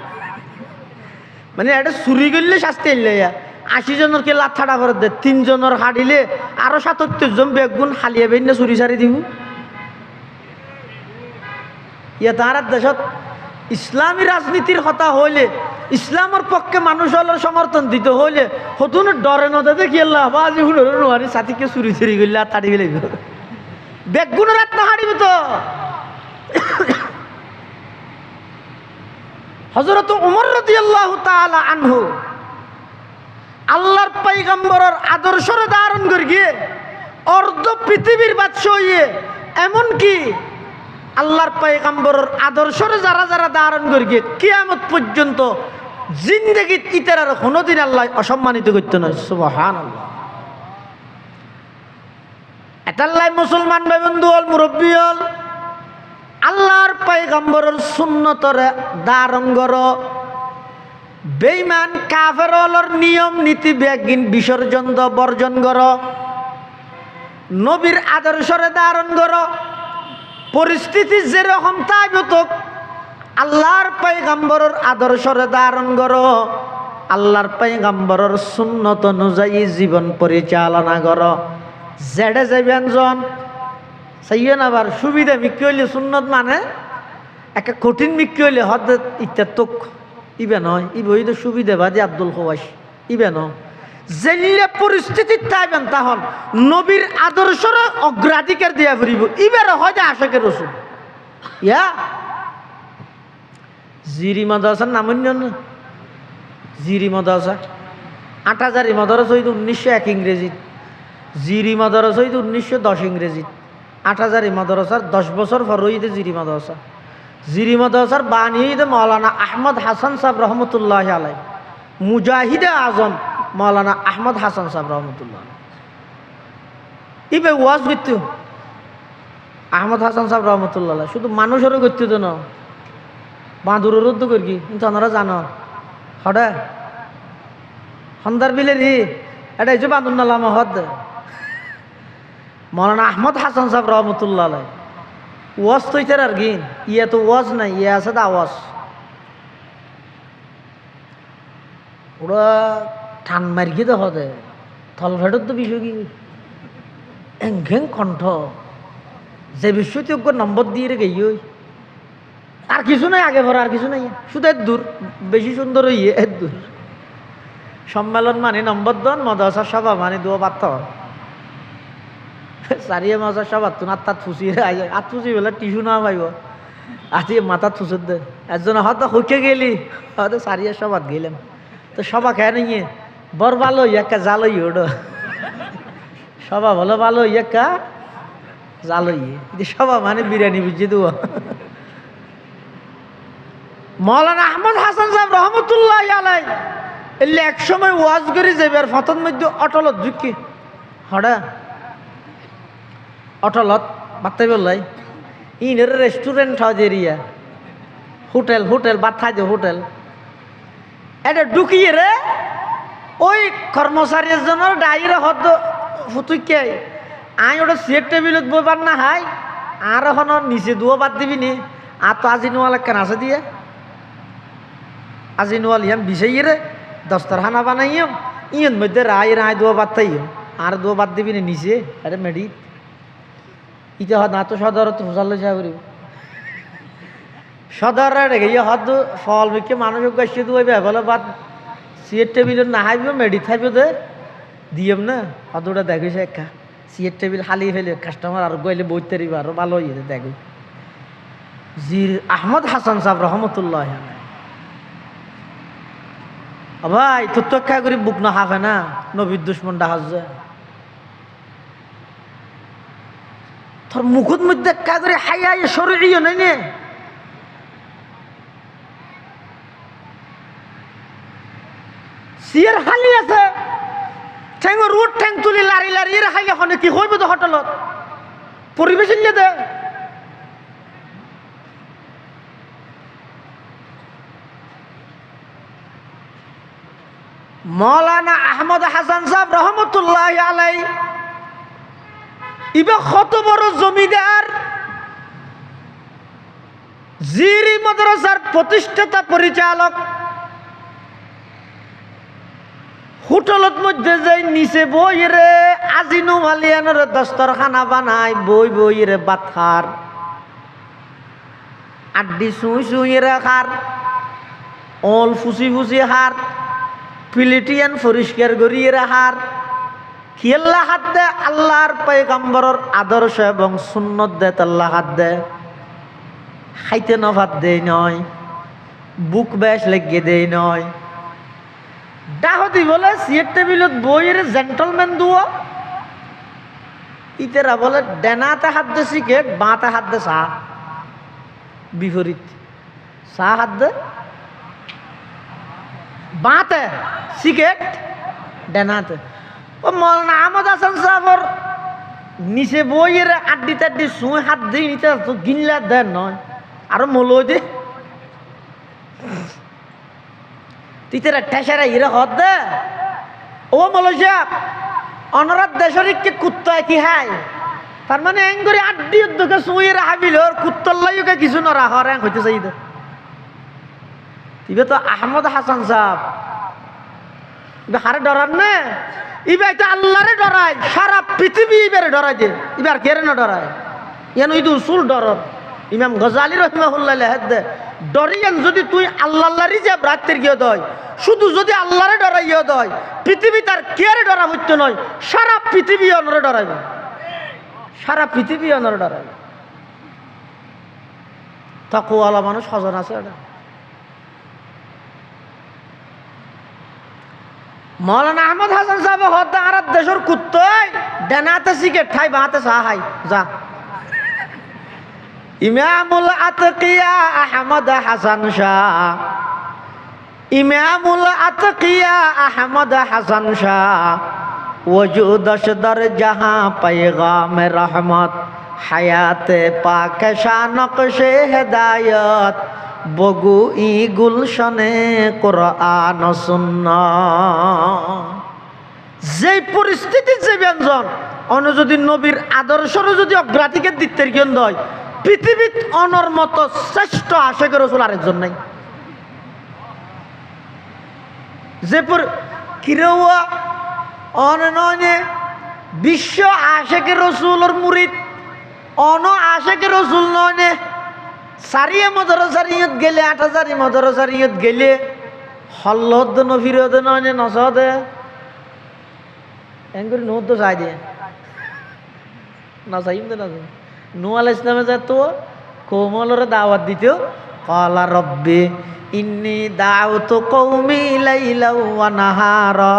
মানে এটা চুরি করলে শাস্তি এলে 80 জনের কে লাত ঠাড়া করে দে 3 জনের হাড়িলে আরো 77 জন বেগুন হালিয়ে বেন চুরি সারি দিব ইয়া তার দেশত ইসলামী রাজনীতির কথা হইলে ইসলামের পক্ষে মানুষ হলের সমর্থন দিতে হইলে হতুন ডরে নদে কি আল্লাহ বাজি হুনর নোয়ারি সাথীকে চুরি চুরি করলে আর তাড়ি ফেলে বেগুনের রাত না হারিব তো হযরত ওমর রাদিয়াল্লাহু তাআলা আনহু আল্লাহর পয়গম্বরের আদর্শরে ধারণ করে গিয়ে অর্ধ পৃথিবীর বাদশা হইয়ে এমন কি আল্লাহর পয়গম্বরের আদর্শরে যারা যারা ধারণ করে গিয়ে কিয়ামত পর্যন্ত জিন্দেগিত ইতারার কোনোদিন আল্লাহ অসম্মানিত করতে নয় সুবহানাল্লাহ এটাল্লাই মুসলমান ভাই বন্ধু হল মুরব্বী হল আল্লাহর পয়গম্বরের সুন্নতরে ধারণ করো বেঈমান কাফের হলর নিয়ম নীতি ব্যাগিন বিসর্জন বর্জন করো নবীর আদর্শরে ধারণ করো পরিস্থিতি যেরকম তাই হতো আল্লাহর পয়গম্বরের আদর্শরে ধারণ করো আল্লাহর পয়গম্বরের সুন্নত অনুযায়ী জীবন পরিচালনা করো জেডে যাবেন জন সাইয়েন আবার সুবিধা মিক্কি হইলে সুন্নত মানে একটা কঠিন মিক্কি হইলে হদ ইত্যা তোক ইবে নয় ইবে হইলে সুবিধাবাদী আব্দুল খোয়াস ইবে নয় যেলে পরিস্থিতির তাইবেন তাহল নবীর আদর্শর অগ্রাধিকার দিয়া ফুরিব ইবের হয়তো আশাকের রসুল ইয়া জিরি মাদ্রাসার নাম না জিরি মাদ্রাসা 8000 মাদ্রাসা হইতো 1901 ইংরেজি জিরি মাদ্রাসা হইতো 1910 ইংরেজি 8000 মাদ্রাসার 10 বছর পর হইতে জিরি মাদ্রাসার বাণী হইতে মৌলানা আহমদ হাসান সাহেব রহমতুল্লাহ আলাই মুজাহিদে আজম মৌলানা আহমদ হাসান সাহেব রহমতুল্লাহ ইবে ওয়াজ করত আহমদ হাসান সাহেব রহমতুল্লাহ শুধু মানুষেরও করতে তো না বাঁদুরেরও তো করি কিন্তু আপনারা জানো হঠাৎ সন্ধ্যার বিলে রি এটা হচ্ছে বাঁদুর নালাম হদ মৌলানা আহমদ হাসান সাহেব রহমতুল্লাহ আলাই ওয়াজ তো ইতার আর কি ইয়া তো ওয়াজ নাই ইয়া আছে তো আওয়াজ ওরা টান মারি গিয়ে তো হদে থলফেটর তো বিষয় কি ঘেং কণ্ঠ যে বিষয়টি নম্বর দিয়ে রেখে আর কিছু নাই আগে ভরা আর কিছু নাই শুধু এর দূর বেশি সুন্দর ইয়ে এর দূর সম্মেলন মানে নম্বর দন মাদ্রাসার সভা মানে দুয়া বার্তা সারিয়ে মাদ্রাসার সভা তো আর তাত ফুসি আর ফুসি বলে টিস্যু না পাইব আজ মাথা থুসুর দে একজন হয়তো হুকে গেলি হয়তো সারিয়ে সভাত গেলাম তো সভা খেয়ে নিয়ে বর ভালো একটা জাল ওটা সভা ভালো ভালো একটা জাল সভা মানে বিরিয়ানি বুঝিয়ে দেবো মৌলানা আহমদ হাসান সাহেব রহমতুল্লাহ আলাই এলে এক সময় ওয়াজ করে যাবে আর ফতন মধ্যে অটলত ঝুঁকি হড়া অটলত বার্তাই বললাই ইনের রেস্টুরেন্ট হয় এরিয়া হোটেল হোটেল বার্তাই যে হোটেল এটা ঢুকিয়ে রে ওই কর্মচারী জনের ডাইরে হদ ফুতুকে আই ওটা চেয়ার টেবিলত বইবার না হাই আর এখন নিচে দুও বাদ দিবি নি আর তো আজি নোয়ালে কেন আছে দিয়ে আজি নোয়াল ইয়াম বিষাইয়ে রে দস্তার খানা বানাইম ইয়ের মধ্যে রায় রায় দুয়া বাদ তাইম আর দুয়া বাদ দিবি নি নিচে আরে মেডি ইতে হদ না তো সদর তো ফসল লইসা করি সদর রেখে ইয়ে হদ ফল বিকে মানুষ গাছে দুয়াইবে বলে বাদ চেয়ার টেবিল না হাইব মেডি থাইব দে দিয়েম না হদ ওটা দেখেছে একা চেয়ার টেবিল হালিয়ে ফেলে কাস্টমার আর গইলে বইতে দিবা আরো ভালো হয়ে দেখো জির আহমদ হাসান সাহেব রহমতুল্লাহ ভাই তোর তো একা করে বুক না হাফে না নবীর দুশ্মন ডাহাজ যায় তোর মুখত মধ্যে একা করে হাই হাই শরীর নাই নে সিয়ের হালি আছে ঠ্যাং রুট ঠ্যাং তুলি লারি লারি এর হাইলে হনে কি হইব তো হোটেলত পরিবেশ নিয়ে দে মৌলানা আহমদ হাসান সাহেব রহমতুল্লাহ আলাই ইবে কত বড় জমিদার জিরি মাদ্রাসার প্রতিষ্ঠাতা পরিচালক হোটেলত মধ্যে যাই নিচে বই রে আজিনু মালিয়ানোর দস্তরখানা বানায় বই বই রে বাথার আড্ডি সুই সুই রে খার অল ফুসি ফুসি হার প্লেটিয়ান পরিষ্কার করিয়ে হার কিল্লা হাত দে আল্লাহর পয়গম্বরের আদর্শ এবং সুন্নত দে আল্লাহ হাত দে খাইতে নভাত দেই নয় বুক বেশ লেগে দেই নয় ডাহতি বলে সিয়ের টেবিলত বইয়ের জেন্টলম্যান দুও ইতেরা বলে ডেনাতে হাত দে সিকেট বাঁতে হাত দে চাহ বিপরীত চাহ হাত দে বাঁতে সিকেট ডেনাতে ও মৌলানা আহমদ হাসান সাহেবর নিচে বইয়ের আড্ডি টাড্ডি শুয়ে হাত দিই নিতে তো গিনলা দেন নয় আরো মলো দে তিতেরা ঠেসারা ইরে হদ দে ও মলো সাহেব অনরাত দেশের কে কুত্তায় কি হাই তার মানে এং করে আড্ডি উদ্যোগে শুয়ে হাবিল ওর কুত্তল্লাইকে কিছু নরা হর এং হইতে চাই দে ইবে তো আহমদ হাসান সাহেব ইবে হারে ডরান না ইবে তো আল্লাহরে ডরায় সারা পৃথিবী ইবারে ডরাই দে ইবার কেরে না ডরায় ইয়ান ইদু উসুল ডরর ইমাম গজালি রহিমাহুল্লাহ লেহেদ দে ডরিয়ান যদি তুই আল্লাহরি যে রাত্রির গিয়ে দয় শুধু যদি আল্লাহরে ডরাইয়া দয় পৃথিবী তার কেরে ডরা হইতে নয় সারা পৃথিবী অনরে ডরাইবে সারা পৃথিবী অনরে ডরাইবে তাকওয়ালা মানুষ হজন আছে এটা মৌলানা আহমদ হাসান সাহেব হদ্দা আর দেশের কুত্তয় ডেনাতে সিকেট ঠাই বাঁতে সাহাই যা ইমামুল আতকিয়া আহমদ হাসান শাহ ইমামুল আতকিয়া আহমদ হাসান শাহ वजूदश दर जहाँ पैगाम रहमत हयात पाक शानक़श हिदायत बगु इ गुलशने कुरआन सुन्नात যে পরিস্থিতি যে ব্যঞ্জন অন্য যদি নবীর আদর্শরও যদি অগ্রাধিকার দিতে কেন হয় পৃথিবীত অনর মতো শ্রেষ্ঠ আশেকের রসুল আরেকজন নাই যে কিরোয়া অননে বিশ্ব আশেকের রসুলের মুরিদ অন আশেকের রসুল নয় সারিয়ে মদরসার ইয়ত গেলে ৮০০০ মদরসার ইয়ত গেলে হল্লদ নফিরদ নয় নসদে এঙ্গুরি নো তো চাই দিয়ে না চাইম তো না নূহ আলাইহিস সালামে যেত কোমলরে দাওয়াত দিত ক্বালা রব্বি ইন্নী দাউতু কওমি লাইলা ওয়া নাহারা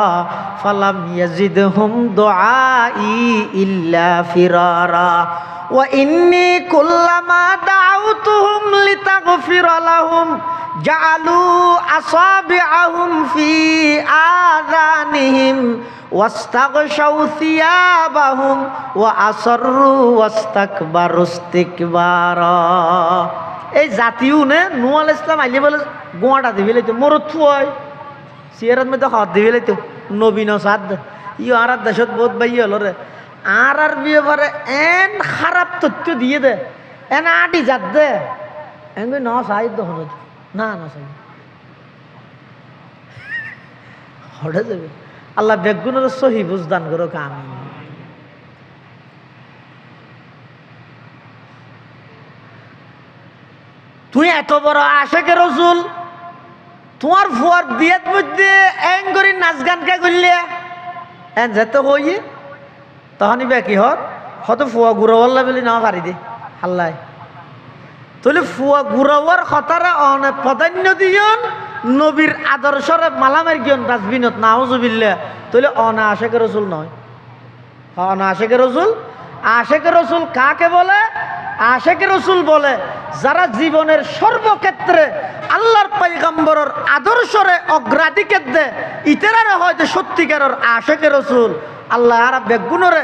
ফালাম ইয়াজিদহুম দুআই ইল্লা ফিরারা ওয়া ইন্নী কুল্লামা দাউতুহুম লিতাগফিরা লাহুম জাআলু আসাবিআহুম ফি আযানিহিম ওয়াস্তাগশাউ সিয়াবাহুম ওয়া আসররু ওয়াস্তাকবারু ইস্তিকবারা এই জাতিও নে নূহ আলাইহিস সালাম আইলে বলে গোয়াটা দিবি লাইতো মরত হয় সিয়ারত মধ্যে হাত দিবি লাইতো নবী নসাদ ইও আর দেশত বহুত বাই হলো রে আর ব্যাপারে এন খারাপ তথ্য দিয়ে দে এন আটি যাত দে এঙ্গুই ন সাহিত্য হলো না না চাই হড়ে যাবে আল্লাহ বেগুনের সহি বুঝদান করো আমি তুই এত বড় আশেকে রসুল তোমার ফুয়ার বিয়ের মধ্যে এং করে নাচ গান কে করলে এন যেতে হই তখনই বে কি হত ফুয়া গুড়াওয়াল্লা বলে না পারি দে আল্লাহ তাহলে ফুয়া গুড়াওয়ার কথারা অনেক প্রাধান্য দিয়ন নবীর আদর্শরে মালামের জ্ঞান ডাস্টবিনত নাউজুবিল্লাহ, তাহলে অনা আশেকে রসুল নয়। অনা আশেকে রসুল, আশেকে রসুল কাকে বলে? আশেকে রসুল বলে যারা জীবনের সর্বক্ষেত্রে আল্লাহর পয়গম্বরের আদর্শরে অগ্রাধিকার দেয়, ইতারারে হয় যে সত্যিকারের আশেকে রসুল। আল্লাহ আর বেগুনরে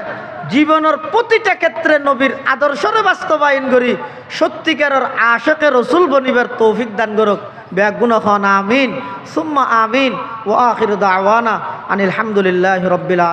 জীবনের প্রতিটা ক্ষেত্রে নবীর আদর্শরে বাস্তবায়ন করি সত্যিকারের আশেকে রসুল বনিবার তৌফিক দান করুক। বেগুন খান আমিন সুম্মা আমিন। ওয়া আখিরু দাওয়ানা আনিল হামদুলিল্লাহি রাব্বিল আলামিন।